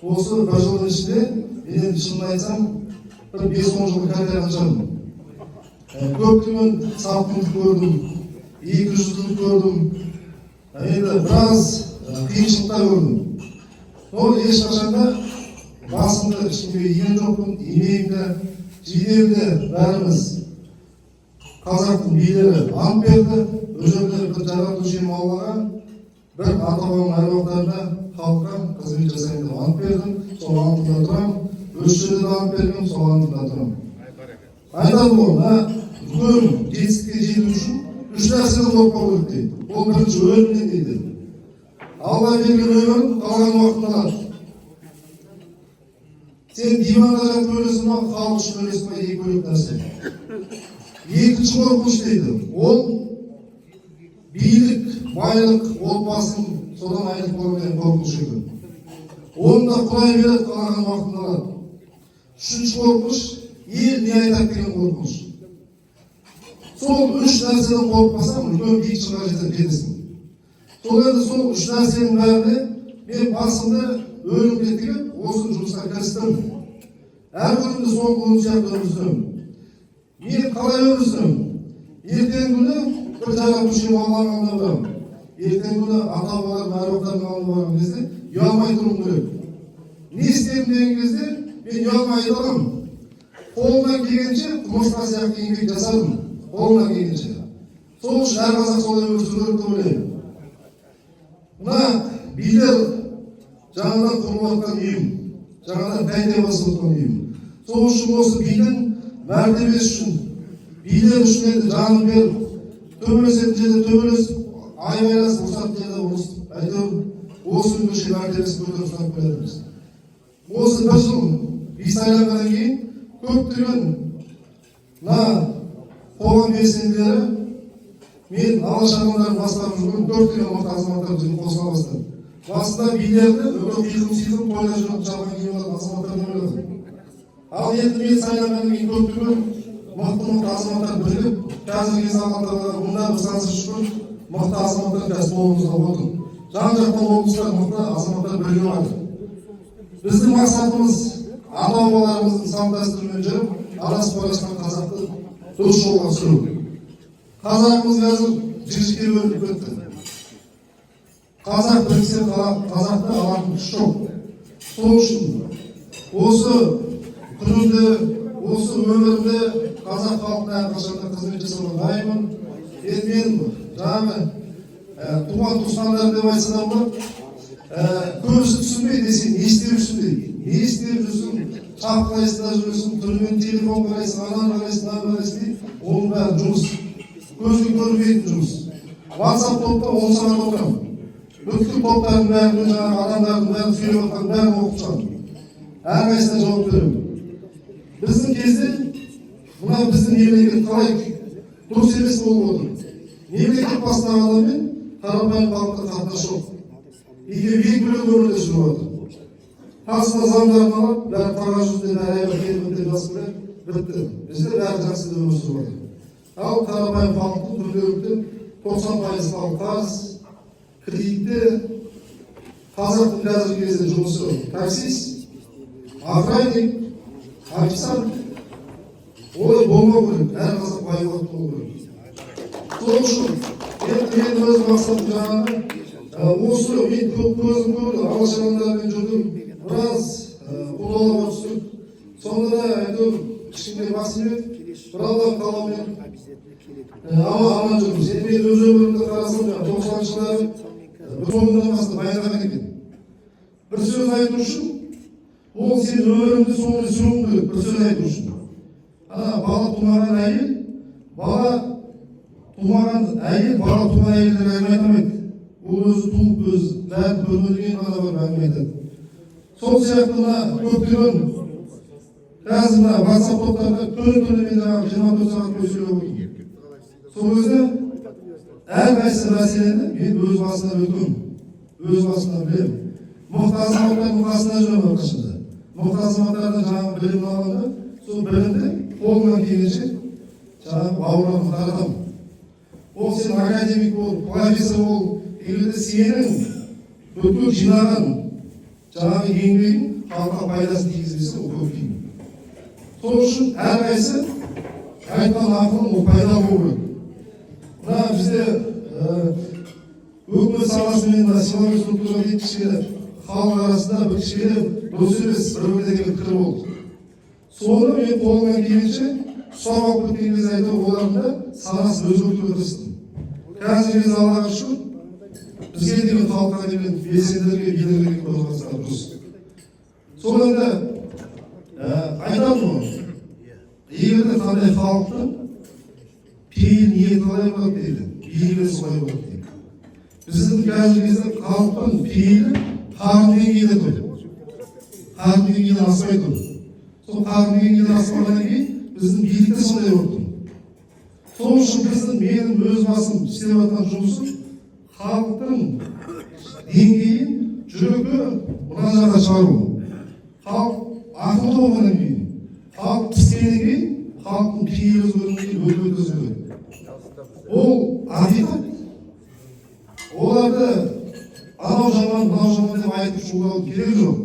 Осы бір жылдың ішінде мен енді шынын айтсам бір 5-10 жыл карьераны шығардым. Көптеген салқындық көрдім, 200-лік көрдім. Енді біраз қиыншылықтар көрдім. Ол ешқашанда басымда ешкімге иген жоқпын, имеймді, жедемді бәріміз қазақтың билері ант берді. Ол жерде бір жаратушы Аллаға, бір ата-бабамның әруақтарына халыққа қызмет жасайын деп ант бердім. Сол антында тұрамын. Өз жерде ант бергенмін, сол антында тұрамын. Айтады ғой, үлкен жетістікке жету үшін 3 нәрседен қорықпау керек дейді. Ол бірінші өлімнен дейді. Алла берген өмірін қалған уақытында алады. Сен диванда жатып өлесің ба, халық үшін өлесің ба, екі бөлек нәрсе. Екінші қорқыныш дейді. Ол билік, байлық, отбасын содан айырылып қалған қорқыныш екен. Оны да Құдай береді, қалаған уақытында алады. Үшінші қорқыныш ел не айтады деген қорқыныш. Сол 3 нәрседен қорықпасаң, үлкен биік шыңға жетесің. Сол енді сол 3 нәрсенің бәріне мен басымды өлімге тігіп, осы жұмысқа кірістім. Әр күнімді сол күн сияқты өмір сүремін. Мен қалай өмір сүремін? Ертеңгі күні бір жаратушы Алланың алдына барамын. Ертеңгі күні ата-бабалардың әруақтарының алдына барған кезде ұялмай тұруым керек. Не істеймін деген кезде мен ұялмай айта аламын. Қолымнан келгенше құмырсқа сияқты еңбек жасадым. Қолымнан келгенше. Сол үшін әр қазақ солай өмір сүру керек деп ойлаймын. Мына билер жаңадан құрылып жатқан ұйым, жаңадан қайта басып жатқан ұйым. Сол үшін осы бидің мәртебесі үшін, билер үшін енді жанын беріп, төбелесетін жерде төбелесіп, айғайласып, ұрсатын жерде ұрысып, әйтеуір осы күнге шейін мәртебесін көтеріп ұстап келатырмыз. Осы бір жыл би сайланғаннан кейін көптеген мына қоғам белсенділері мен алашағындарын басқарып жүрген көптеген мықты азаматтар біздің қосыла бастады. Басында билерді өте қиқым-сиқым тойда жүріп жалған киіп алатын азаматтар деп ойладым. Ал енді мен сайланғаннан кейін көптеген мықты азаматтар бірігіп, қазіргі кезде Алматыда мұнда бір сансыз шүкір мықты азаматтар қазір қолымызда отыр. Жан-жақтан облыстар мықты азаматтар бірігіп жатыр. Біздің мақсатымыз ата-бабаларымыздың салт-дәстүрімен жүріп, адасып бара жатқан қазақты дұрыс жолға түсіру. Қазағымыз қазір жіңішке бөлініп кетті. Қазақ біріксе қазақты алатын күш жоқ. Сол үшін осы күнімде, осы өмірімде қазақ халқына әрқашанда қызмет жасауға дайынмын. Енді мен жаңағы туған-туысқандар деп айтса да болады. Көбісі түсінбейді десең, не істеп жүрсің дейді. Не істеп жүрсің, шапқылайсың да жүрсің, түрмен телефон қарайсың, анан қарайсың, мынаны қарайсың дейді. Оның бәрі жұмыс. Көзге көрінбейтін жұмыс. WhatsApp топта 10 сағат отырамын. Бүткіл топтардың бәрін, жаңағы адамдардың бәрін сөйлеп жатқан бәрін оқып шығамын. Әрқайсысына жауап беремін. Біздің кезде мына біздің мемлекет қалай дұрыс емес болып отыр. Мемлекет басындағы адаммен қарапайым халыққа қатынас жоқ. Екеуі екі бөлек өмірде жүріп жатыр. Қасына заңдарын алып, бәрі қағаз жүзінде бәрі аяғы келбеттен жазып береді, бітті. Бізде бәрі жақсы өмір сүріп жатыр. Ал қарапайым халықтың күнделікті 90% халық қарыз, кредитте, қазақтың қазіргі кезде жұмысы таксист, охранник, официант. Олай болмау керек, әр қазақ байлық болу керек. Сол үшін мен өз мақсатым жаңағы осы мен көзім көрді, алашағандармен жүрдім, біраз қолдауға түстік. Сонда да әйтеуір кішкене басым еді, бір Алланың қалауымен аман жүрміз. Енді мен өз өмірімді қарасам, 90-шы жылдары бір соңынан бастап баяндаған екен. Бір сөз айту үшін, ол сен өміріңді соңында сүруің керек, бір сөз айту үшін. Бала тумаған әйел, бала тумаған әйелдер әңгіме айтамайды. Ол өзі туып өзі бәрін көрмеген ғана бар әңгіме айтады. Сол сияқты мына көптеген қазір мына WhatsApp топтарда түрлі мен жаңағы 24 сағат бойы сөйлеп отырмын. Сол кезде әрқайсы мәселені мен өз басынан өтемін, өз басынан білемін. мықты азаматтардың қасында жүрген арқасында. Мықты азаматтардың жаңағы білім алғанда, сол білімді қолынан келгенше жаңағы бауырларына таратамын. Ол сен академик бол, профессор бол, егерде сенің бүткіл жинаған жаңағы еңбегің халыққа пайдасын тигізбесе, ол көп деймін. Сол үшін әрқайсы айтқан ақылың ол пайда болу керек. Мына бізде өкімет саласымен силовой структура дейді, кішкене халық арасында бір кішкене дұрыс емес бір деген пікір болды. Соны мен қолымнан келгенше ұстап алып кеткен кезде айтып олардың да санасын өзгертуге тырыстым. Қазіргі кезде Аллаға шүкір, бізге деген халыққа деген белсенділерге, билерге көзқарастар дұрыс. Содан да айтамын ғой, егерде қандай халықтың пейіл ниеті қалай болады дейді, билігі солай болады дейді. Біздің қазіргі кезде халықтың пейілі қарым деңгейде тұр. Қарым деңгейден аспай тұр. Сол қарым деңгейден аспағаннан кейін біздің билік те сондай болып тұр. Сол үшін біздің менің өз басым істеп жатқан жұмысым халықтың деңгейін, жүрегі мына жаққа шығару. Халық ақылды болғаннан кейін, халық піскеннен кейін, халықтың пейілі өзгергеннен кейін өзгереді. Ол ақиқат. Оларды анау жаман, мынау жаман деп айтып шулау керек жоқ.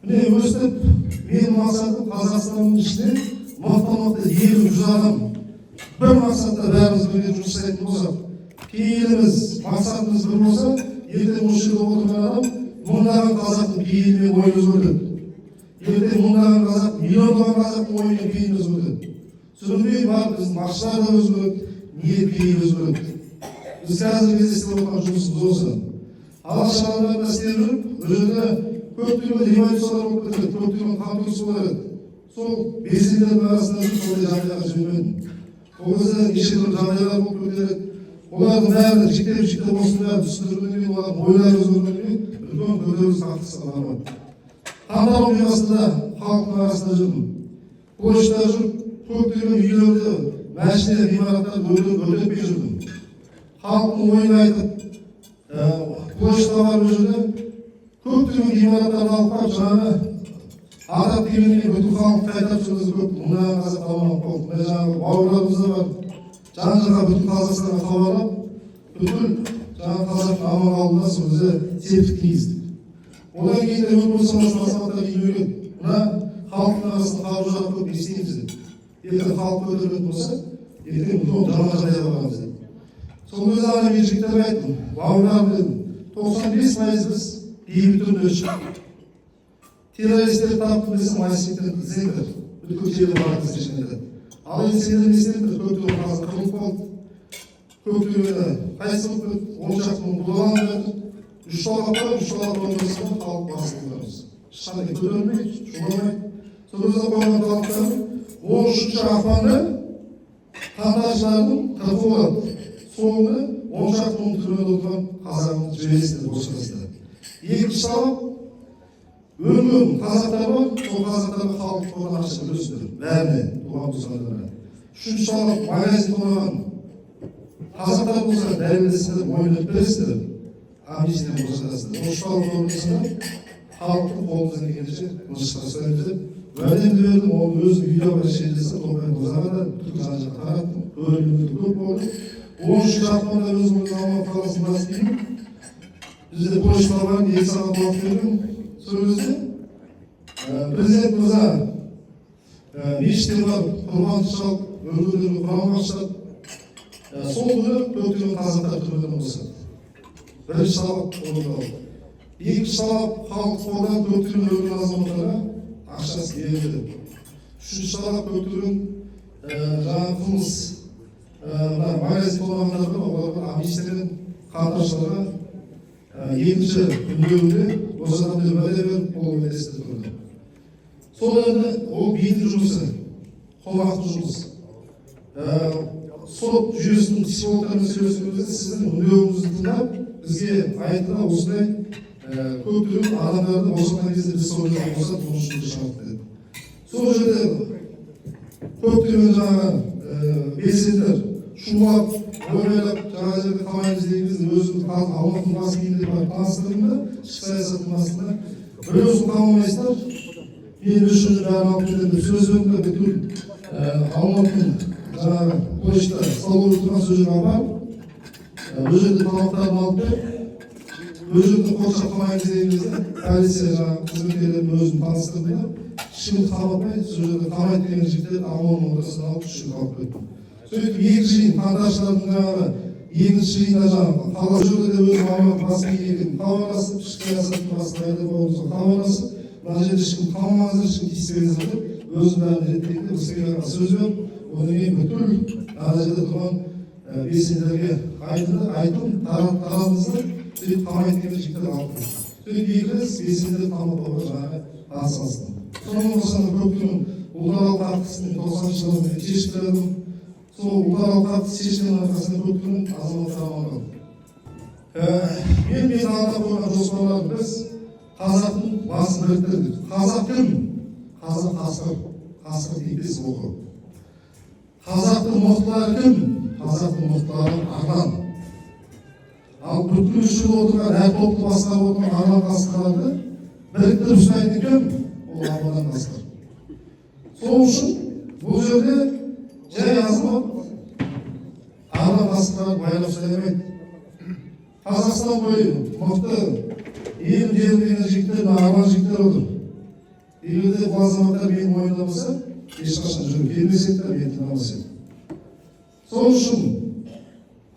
Міне өстіп, менің мақсатым Қазақстанның ішінде мықты 50-100 адам бір мақсатта бәріміз бірге жұмыс жасайтын болсақ, пейіліміз, мақсатымыз бір болса, ертең осы жерде отырған адам мыңдаған қазақтың пейілімен ойын өзгертеді. Ертең мыңдаған қазақ, миллиондаған қазақтың ойымен пейілін өзгертеді. Сүрінбей бар, біздің мақсаттар да өзгереді, ниет пейіл өзгереді. Біз қазіргі кезде істеп отырған жұмысымыз осы. Алаш алаңдарында істеп жүріп, бұл жерде көптеген революциялар болып кетеді, көптеген қақтығыстар еді. Сол белсенділердің арасында сондай жағдайға жібермедім. Ол кезде неше түрлі жағдайлар болып кетеді. Олардың бәрін жіктеп осындай түсіндіргеннен кейін, олардың ойлары өзгергеннен кейін, үлкен көтеріліс қақтығысқа бармады. Қамдар оқиғасында халықтың арасында жүрдім. Почтада жүріп, көптеген үйлерді, мәшіне, ғимараттарды өртетпей жүрдім. Халықтың ойын айтып, почта бар бұл жерде, көптеген ғимараттарды алып қап, жаңағы атап келгеннен бүткіл халық қайтап жүргізіп көп, мыңдаған қазақ аман қалды. Мына жаңағы бауырларымыз да бар. Жан-жаққа бүткіл Қазақстанға хабарлап, бүткіл жаңағы қазақтың аман қалуына сол кезде септік тигіздік. Одан кейін де өкімет саласының азаматтары үйренген. Мына халықтың арасында қалып жатқан көп естейміз деп. Ертең халық көтерілетін болса, ертең жаман жағдайға барамыз деп. Сол кезде ғана мен жігіттерге айттым, бауырларым дедім, 95% біз бейбіт түрде шықтық. Террористерді таптым десем, майсектен іздеңдер, бүткіл жерді баратын сешкендер. Ал енді сендер естеңдер, көптеген қазір қырылып қалды. Көптеген қайсы болып кетті, 10 шақты мың бұлаған берді. 3 талап бар, 3 талап болмаса халық басылдырмыз. Ешқандай көтерілмейді, шуламайды. Сол кезде қойған талаптарым 13 ақпанда қантаршылардың қырқы болады. Соңында 10 шақты мың түрмеде отырған қазағымды жібересіздер босқасында. Екінші талап өлген қазақтар бар, сол қазақтарға халық қойған ақша төлесіздер. Бәріне, туған туысқандарына. Үшінші талап магазин толған қазақтар болса дәлелдесіздер, мойындап бересіздер. Амнистияны босатасыздар. Осы талап орындасында халықтың қолымыздан келгенше мылшыққа ұстаймыз деп уәдемді бердім. Оның өзінің видеоға шешілсе, топайын бозаға да бүткіл жан-жаққа тараттым. Көрілімді көп болды. 13 ақпанда өзіміз Алматы қаласында істеймін. Бізде почта бар, 2 сағат уақыт бердім. Сол кезде президент мырза мешіттер бар, құрбан шалып, өлгендерге құран бағыштап, сол күні көптеген қазақтар түрмеден босады. Бірінші талап орындалды. Екінші талап халық қордан көптеген өлген азаматтарға ақшасы берілді. Үшінші талап көптеген жаңағы қылмыс магазин толғандарға, оларға амнистиямен қантаршыларға екінші күндерінде осы адамды уәде беріп, ол уәдесінде тұрды. Сол енді ол бейінді жұмысы, қомақты жұмыс. Сот жүйесінің психологтарымен сөйлескен кезде сіздің үндеуіңізді тыңдап, бізге айтты осындай көптеген адамдарды босатқан кезде біз сол жерде босатып, оның үшін шығардық деді. Сол жерде көптеген жаңағы белсенділер шулап ойлап жаңа жерде қалаймыз деген кезде өзімді Алматының бас киімінде барып таныстырдым да ішкі саясаттың басында біреусін қаламайсыздар мен үш жылы бәрін алып кетемін деп сөз бердім де бүкіл Алматының жаңағы почта столовый тұрған сол жерге апарып ол жерде тамақтарын алып беріп өзімді қоршап қалмаймыз деген кезде полиция жаңағы қызметкерлерімен өзім таныстырдым да ешкімді қаматпай сол жерде қамайды деген жігіттерді ОМОНның ортасына алып үш жыл алып кеттім. Сөйтіп екі жиын қаңтаршылардың жаңағы екінші жиында жаңағы қала жерде де өзім Алматы бас екенін хабарласып ішкі саясаттың басына айтып болғанымызға хабарласып мына жерде ешкім қалмаңыздар ешкім тиіспеңіздер деп өзім бәрін реттейді деп бізге сөз беріп одан кейін бүкіл ана жерде тұрған белсенділерге айттым таратыңыздар сөйтіп қамайды деген жігіттерді алып кеттім. Сөйтіп екі рет белсенділер қамауға жаңағы атсалыстым. Соның осында көптің ұлтаралық тартысының 90-шы жылы шешіп бердім. Сол ұлтаралық тартыс шешімнің арқасында көптің азаматтар аман қалды. Мен алда қойған жоспарларым біз қазақтың басын біріктірдік. Қазақ кім? Қазақ қасқыр. Қасқыр типес оқы. Қазақтың мықтылары кім? Қазақтың мықтылары арлан. Ал бүткіл үш жыл отырған әр топты басқарып отырған арлан қасқырларды біріктіріп ұстайтын кім? Ол арлан қасқыр. Сол үшін бұл жерде жай азамат арлан қасқырларды байлап ұстай алмайды. Қазақстан бойы мықты елім жерім деген жігіттер арлан жігіттер отыр. Егер де бұл азаматтар мені мойындамаса, ешқашан жүріп келмесек те мен тыңдамас едім. Сол үшін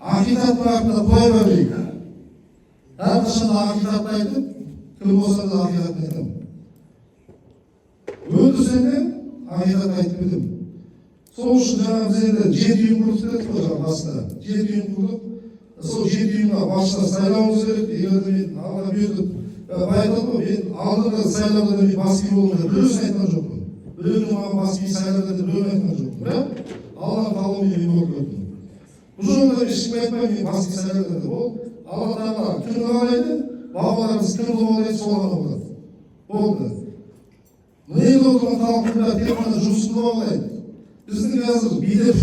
ақиқаттың артында құдай бар дейік. Әрқашан ақиқатты айтып, кім болса да ақиқатты айтамын. Өлтірсем де ақиқатты айтып едім. Сол үшін жаңағы біз енді 7 ұйым құрдық дедік қой жаңағы басында. 7 ұйым құрдық. Сол 7 ұйымға басшылар сайлауымыз керек. Егер де мен алға бердім. Айтады ғой, мен алдыңғы сайлауда да мен бас би болдым деп біреусін айтқан жоқпын. Біреудің маған бас би сайлады деп біреуін айтқан жоқпын. Бірақ Алланың қалауымен мен болып кеттім. Бұл жолда ешкім айтпай мен бас би сайлады деп. Ол Алла Тағала кімді қалайды, бабаларымыз кімді қалайды, сол ғана болады. Болды. Мына елде отырған халықтың бәрі тек қана жұмысында қалайды. Біздің қазір билер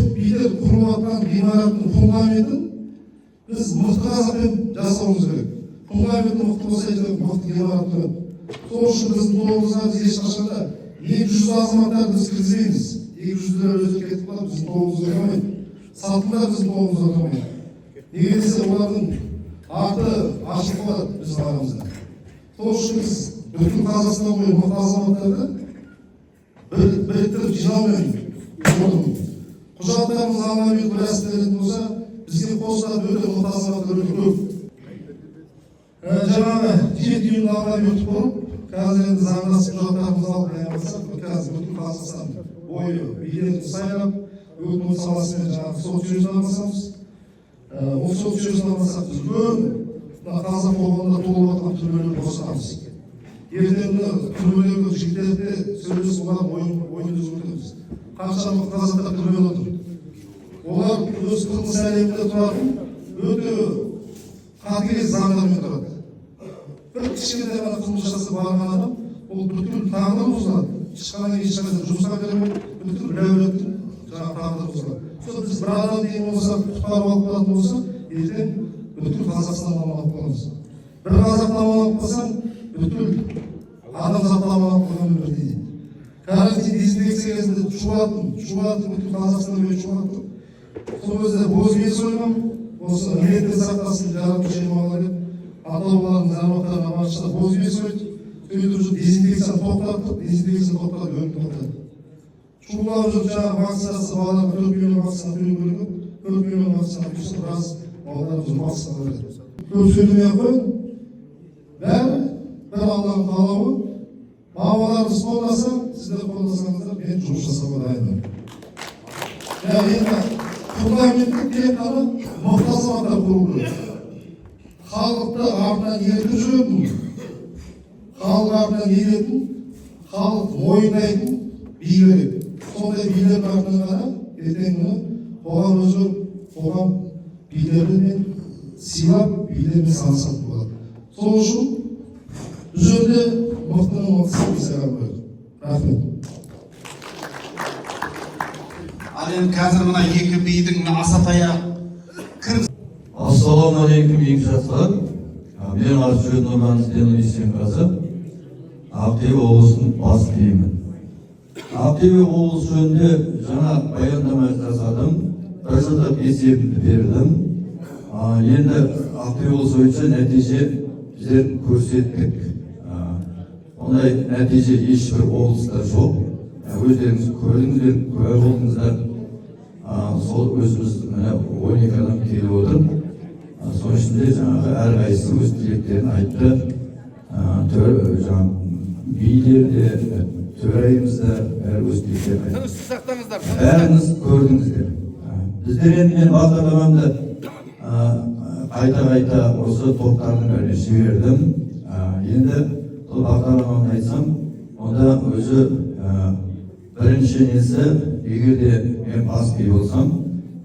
құрып жатқан ғимараттың фундаментін біз мықты қазақпен жасауымыз керек. Фундаменті мықты болса мықты ғимарат тұрады. Сол үшін біздің тобымызға біз ешқашанда 200 азаматтарды біз кіргізбейміз. 200-лер өзі кетіп қалып біздің тобымызға кірмейді. Сатындар біздің тобымызға кірмейді. Неге десе олардың арты ашық қалады біздің арамызда. Сол үшін біз бүкіл Қазақстан бойы мықты азаматтарды біріктіріп жинаумен жолдым. Құжаттарымыз алға беріп рәсімделетін болса, бізге қосылатын өте мықты азаматтар өте көп. Жаңағы 7 ұйымды алға өтіп тұрып, қазір енді заңдасып құжаттарымызды алып аяқтасақ, қазір бүкіл Қазақстан бойы билерді сайлап, өкімет саласымен жаңағы сот жүйесін алмасамыз. Ол сот жүйесін алмасақ, біз үлкен қазақ қоғамында толып жатқан түрмелерді босатамыз. Ертеңгі түрмелерді жігіттерді сөйлесіп, олар ойынды өтеміз. Қаншама қазақтар түрмеде отыр. Олар өз қылмыс әлемінде тұратын өте қатыгез заңдармен тұрады. Бір кішкентай ғана қылмыс жасап барған адам, ол бүткіл тағдыры бұзылады. Ешқандай жұмысқа бермейді, бүткіл бір әулеттің жаңағы тағдыры бұзылады. Сол біз бір адам деген болса, құтқарып алып қалатын болса, ертең бүткіл Қазақстаннан аман қаламыз. Бір қазақты аман алып қалсаң, бүткіл адамзатты аман алып қалғанмен бірдей дейді. Карантин дезинфекция кезінде шулаттым, бүткіл Қазақстан бойы шулаттым. Сол кезде боз бие сойғам, осы ниетті сақтасын жаратушы емағалар деп ата-бабаларымыз әруақтарына баршылар боз бие сойды. Сөйтіп жүріп дезинфекцияны тоқтаттық, өлімді тоқтаттық. Шулап жүріп жаңағы вакцинасы балаларға 4 миллион вакцина құю керек. 4 миллион вакцина құйса біраз балаларымыз вакцина береді. Көп сөйлемей-ақ қойын. Бәрі бір Алланың қалауы. Бабаларымыз қолдаса, сіздер қолдасаңыздар, мен жұмыс жасауға дайынмын. Енді фундаменттік тек қана мықты азаматтар құру керек. Халықты артынан ертіп жүретін, халық артынан еретін, халық мойындайтын би керек. Сондай билердің артынан ғана ертеңгі қоғам өзі қоғам билермен сыйлап, билермен санасатын болады. Сол үшін бұл жерде мықтының мықтысы бізде қойды. Рахмет. Ал енді қазір мына екі бидің мына Асатаяқ кім? Ассалаумағалейкум еңсаслар. Мен Артжан Нұрлан Есенғазы, Ақтөбе облысының бас биімін. Ақтөбе облысы жөнінде жаңа баяндама жасадым, бір жылдық есебімді бердім. Енді Ақтөбе облысы бойынша нәтиже біздер көрсеттік. Ондай нәтиже ешбір облыста жоқ. Өздеріңіз көрдіңіздер, куә болдыңыздар. Сол өзіміз 12 адам келіп отыр. Соның ішінде жаңағы әрқайсысы өз тілектерін айтты. Билер де, төрайымыз да өз тілектерін айтты. Бәріңіз көрдіңіздер. Біздер енді мен бағдарламамды қайта осы топтардың бәріне жібердім. Енді бұл бағдарламамды айтсам, онда өзі бірінші несі, егер де мен бас би болсам,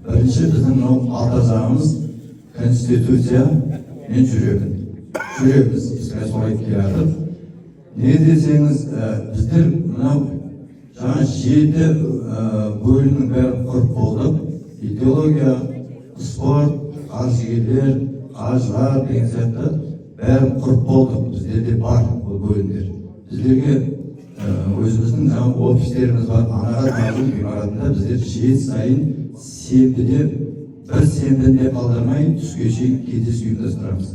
бірінші біздің ата заңымыз Конституция мен жүреміз, бізге солай келатыр. Не десеңіз, біздер мынау жаңа 7 бөлімнің бәрін құрып болдық. Идеология, спорт, қаржыгерлер, қаржылар деген сияқты бәрін құрып болдық. Біздерде бар бұл бөлімдер. Біздерге өзіміздің жаңа офистеріміз бар. Анағат Мағжан ғимаратында біздер 7 сайын сенбіде бір сенбіде қалдырмай түске шейін кездесу ұйымдастырамыз.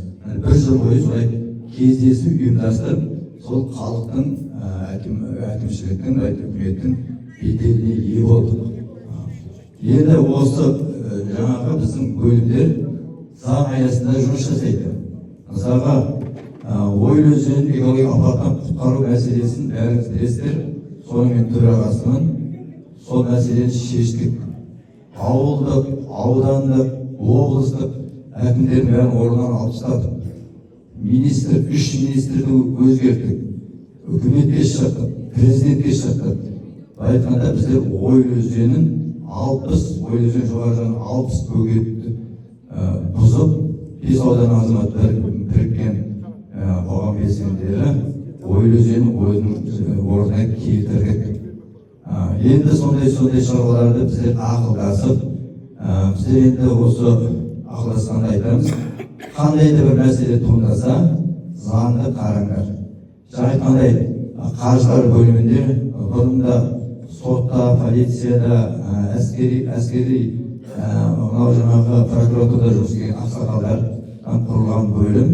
Бір жыл бойы солай кездесу ұйымдастырып, сол халықтың, әкімшіліктің, үкіметтің беделіне ие болдық. Енді осы жаңағы біздің бөлімдер заң аясында жұмыс жасайды. Мысалға, Ойыл өзенін экологиялық апаттан құтқару мәселесін бәріңіз білесіздер. Сонымен төрағасының сол мәселені шештік. Ауылдық, аудандық, облыстық әкімдердің бәрін орнынан алып тастадық. 3 министрді өзгерттік. Үкіметке шықтық, президентке шықтық. Айтқанда біздер Ойыл өзенін 60, Ойыл өзен жоғары жағынан 60 бөгетті бұзып, 5 аудан азаматтары біріккен қоғам белсенділері Ойыл өзенін орнына келтірдік. Енді сондай шаруаларды біздер ақылдасып, біздер енді осы ақылдасқанда айтамыз, қандай да бір мәселе туындаса, заңды қараңдар. Жаңа айтқандай, қаржылар бөлімінде, бұрында сотта, полицияда, әскери, мынау жаңағы прокуратурада жұмыс істеген ақсақалдардан құрылған бөлім,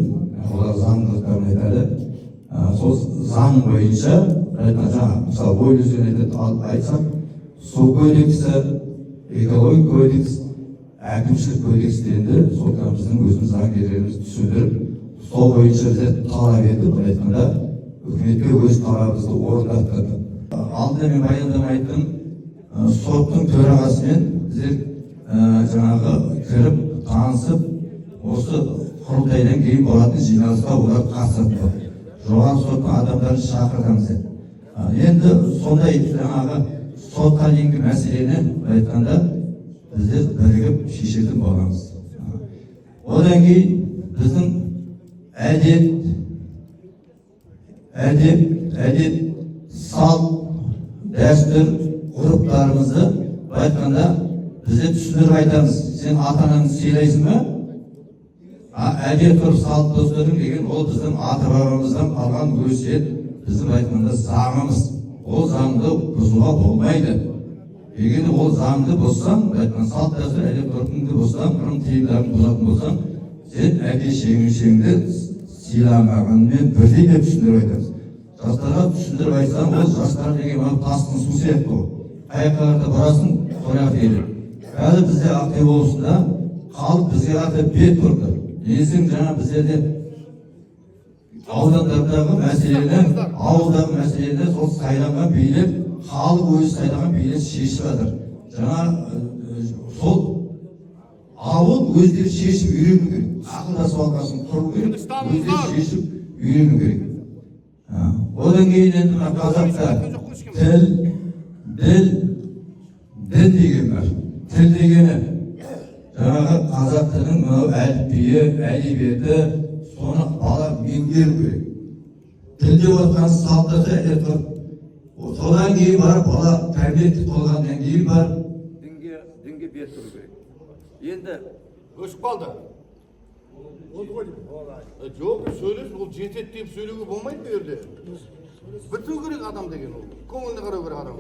олар заңдылықтарын айтады. Сол заң бойынша, мысалы, Ойыл өзенін айтсам, су кодексі, экология кодекс, әкімшілік кодекстерінде сол біздің өзіміз заңгерлеріміз түсіндіріп, сол бойынша біздер талап етіп, айтқанда үкіметке өз талабымызды орындаттық. Алдында мен баяндама айттым, соттың төрағасымен біздер жаңағы кіріп, танысып, осы құрылтайдан кейін болатын жиналысқа олар қатысады. Жоғары соттың адамдарын шақырғанымыз. Енді сондай жаңағы сотқа дейінгі мәселені айтқанда біздер бірігіп шешетін боламыз. Одан кейін біздің әдет, салт, дәстүр, ғұрыптарымызды айтқанда біздер түсіндіріп айтамыз. Сен ата-анаңды сыйлайсың ба? Әдет ғұрып салт дәстүрің деген ол біздің ата-бабамыздан қалған өсиет, біздің айтқанда заңымыз. Ол заңды бұзуға болмайды. Егер ол заңды бұзсаң, салт дәстүр, әдет ғұрпыңды бұзсаң, ырым тыйымдарын бұзатын болсаң, сен әке шешеңді сыйламағанмен бірдей деп түсіндіріп айтамыз. Жастарға түсіндіріп айтсаң, ол жастар деген тасқын су сияқты ол. Аяқтарында барасың, сояқ келіп. Қазір бізде Ақтөбе облысында халық бізге қарата бет бұрды. Несің жаңа біздерде аудандардағы мәселені сол сайланған билер, халық өзі сайланған билер шешіп жатыр. Жаңа сол ауыл өздері шешіп үйрену керек. Ақылдасып алғасын құру керек. Өздері шешіп үйрену керек. Одан кейін енді қазақта тіл деген бар. Тіл дегені жаңағы қазақ тілінің мынау әліпбиі, әдебиеті, соны бала меңгеру керек. Тілде отқан салттарды әдет қылып, содан кейін барып бала тәрбие толғаннан кейін барып дінге беріп тұру керек. Енді өшіп қалды. Жоқ, сөйлес, ол жетеді деп сөйлеуге болмайды бұл жерде. Біту керек адам деген ол. Көңіліне қарау керек адам.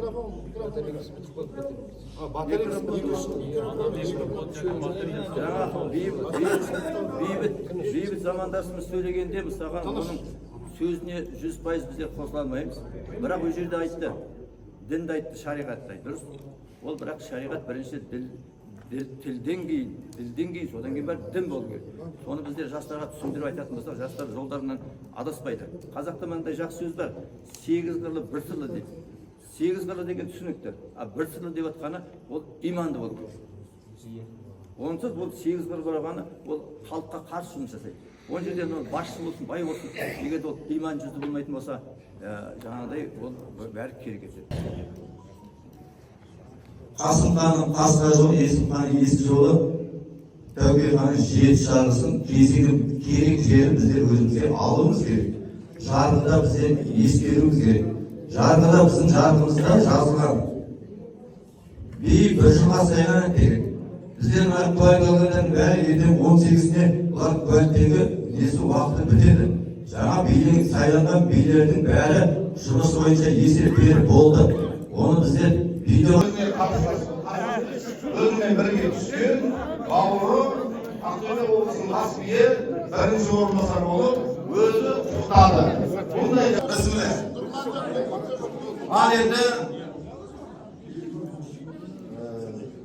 бейбіт замандасымыз сөйлегенде мысалға оның сөзіне 100% біздер қосыла алмаймыз. Бірақ ол жерде айтты, дінді айтты, шариғатты айтты, дұрыс. Ол бірақ шариғат бірінші тілден кейін, содан кейін бәрі дін болу керек. Соны біздер жастарға түсіндіріп айтатын болсақ, жастар жолдарынан адаспайды. Қазақта мынандай жақсы сөз бар, 8 қырлы бір сырлы дейді. 8 қырлы деген түсінікті, а бір сырлы деп отқаны ол иманды болу керек. Онсыз ол 8 қырлы болғаны ол халыққа қарсы жұмыс жасайды. Он жерден ол басшы болсын, бай болсын, егер ол иман жүзді болмайтын болса, жаңағыдай ол бәрі кері кетеді. Қасым ханның қасқа жолы, Есім ханның ескі жолы, Тәуке ханның жеті жарғысын, керек жерін біздер өзімізге алуымыз керек. Жарғыда біздер ескеруіміз керек. Жарғыда біздің жарғымызда жазылған. Bir жылға сайған керек. Біздер куәліктердің бәрі ертең 18-іне бұлар куәліктегі несі уақыты бітеді. Жаңа сайланған билердің бәрі жұмыс бойынша есеп беріп болды. Оны біздер өзімен бірге түскен бауыры Ақтөбе облысының бас биі бірінші орынбасар болып өзі құттықтады. Бұндай бісміллә. Ал енді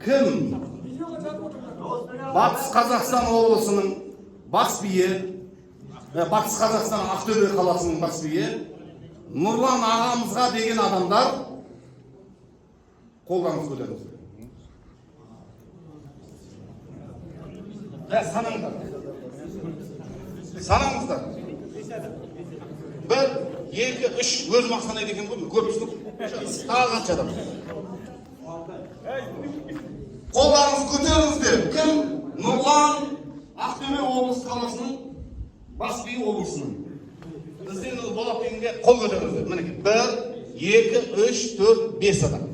кім Батыс Қазақстан облысының бас биі, Батыс Қазақстан Ақтөбе қаласының бас биі Нұрлан ағамызға деген адамдар қолдарыңыз көтеріңіз. Санаңыздар. 1, 2, 3 өз мақсан екен ғой, көріпсіз. Тағы қанша адам? Қолдарыңыз көтеріңіздер. Кім? Нұрлан Ақтөбе облыс қаласының бас биі облысының. Бізден болат дегенге қол көтеріңіздер. Мінекей 1, 2, 3, 4, 5 адам.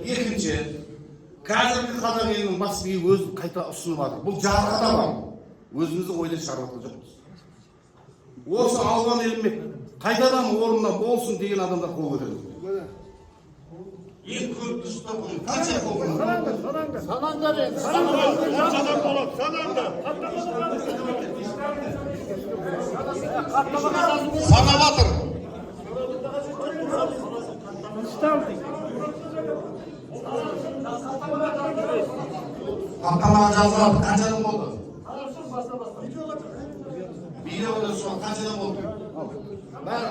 Екінші, қазіргі қазақ елінің бас биі өзін қайта ұсынып жатыр. Бұл жарғыда бар. Өзімізді ойдан шығарып жатқан жоқпыз. Осы алған еліме қайтадан орнына болсын деген адамдар қол көтеріңіздер. Ең көп тұста бұл қанша қол көтеріңіздер? Санаңдар енді. Санаңдар болады. Санаңдар. Санап жатыр. Қаптамаға жазылады. Қаншадан болды? Видеода сол қаншадан болды? Бәрі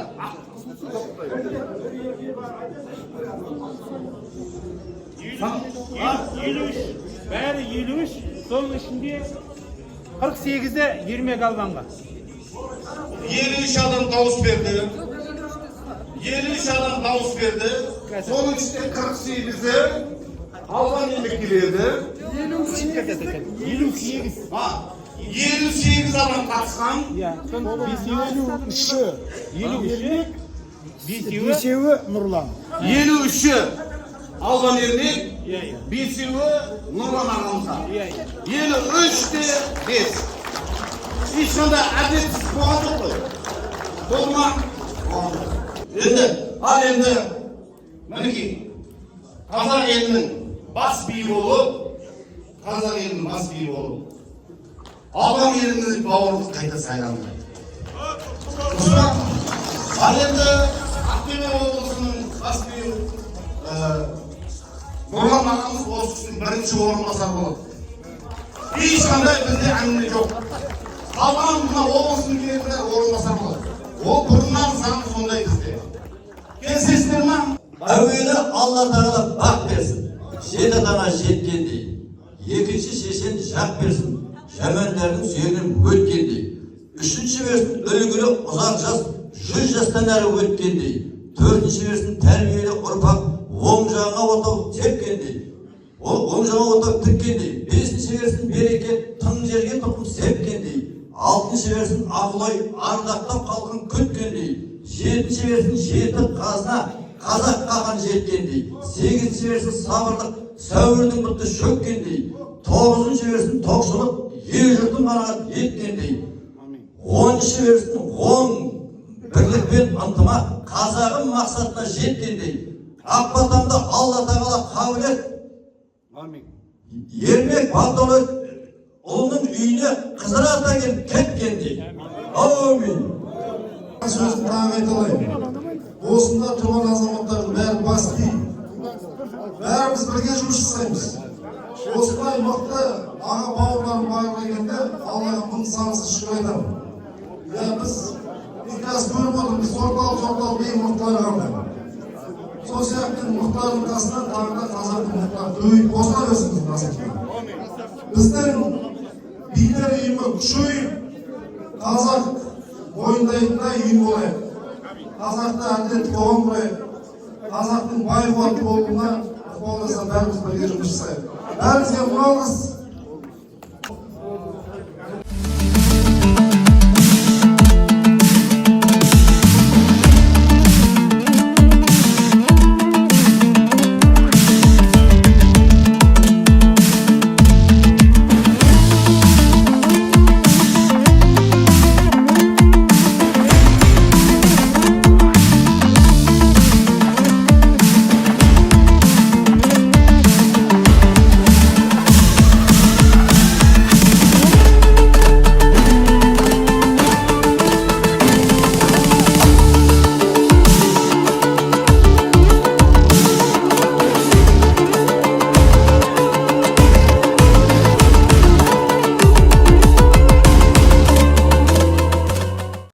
бәрі 53, соның ішінде 48-і ермек алғанға. 53 адам дауыс берді. 53 адам дауыс берді. Соның ішінде 48-і алған еңбеккерлерді. 58 адам қатысқан. 53-і Нұрлан. 53-і алған ермек, 5-і Нұрлан ағамызға. 53-те 5. Ешқандай әдетсіз болған жоқ қой. Болды ма? Енді, мінекей, қазақ елінің бас биі болып, алған еліміздің бауырымыз қайта сайланды. Ал енді Ақтөбе облысының бас биі Нұрлан ағамыз осы үшін бірінші орынбасар болады. Ешқандай бізде әңгіме жоқ. Қалған мына облыстың керектілер орынбасар болады. Ол бұрыннан заң сондай бізде. Келісесіздер ма? Әуелі Алла Тағала бақ берсін, 7 дана жеткендей. Екінші шешен жақ берсін, жамандардың сүйегінен өткендей. Үшінші берсін үлгілі ұзақ жас, 100 жастан әрі өткендей. Төртінші берсін тәрбиелі ұрпақ, оң жаға отау тепкендей. Оң жаға отау тіккендей. Бесінші берсін береке, тың жерге тұқым сепкендей. Алтыншы берсін Ағылай ардақтап қалқын күткендей. Жетінші берсін жеті қазына қазақ қаһаны жеткендей, 8-ші версін сабырлық сәуірдің бұты шөккендей, 9-ші версін тоқшылық ел жұртын қанағат еткендей, 10-ші версін оң бірлік пен ынтымақ қазағым мақсатына жеткендей, ақ батамды Алла тағала қабыл ет. Ермек Балталы ұлының үйіне Қызыр ата келіп кеткендей. Аумин. Сөзін тағы айталайын. Осында тұрған азаматтардың бәрі бас дейін. Бәріміз бірге жұмыс жасаймыз. Осындай мықты аға бауырларым бары келгенде Аллаға мың сансыз шүкір айтамын. Біз қазір көріп отырмыз, орталық ең мықтылары қандай. Сол сияқты мықтылардың қасынан тағы да қазақтың мықтылары көбейіп қосыла берсін қасымызға. Біздің билер ұйымы күшейіп, қазақ мойындайтындай ұйым болайық. Қазақта әділетті қоғам құрайық. Қазақтың бай қуатты болуына ықпал жасап бәріміз бірге жұмыс жасайық. Бәрімізге мың алғыс.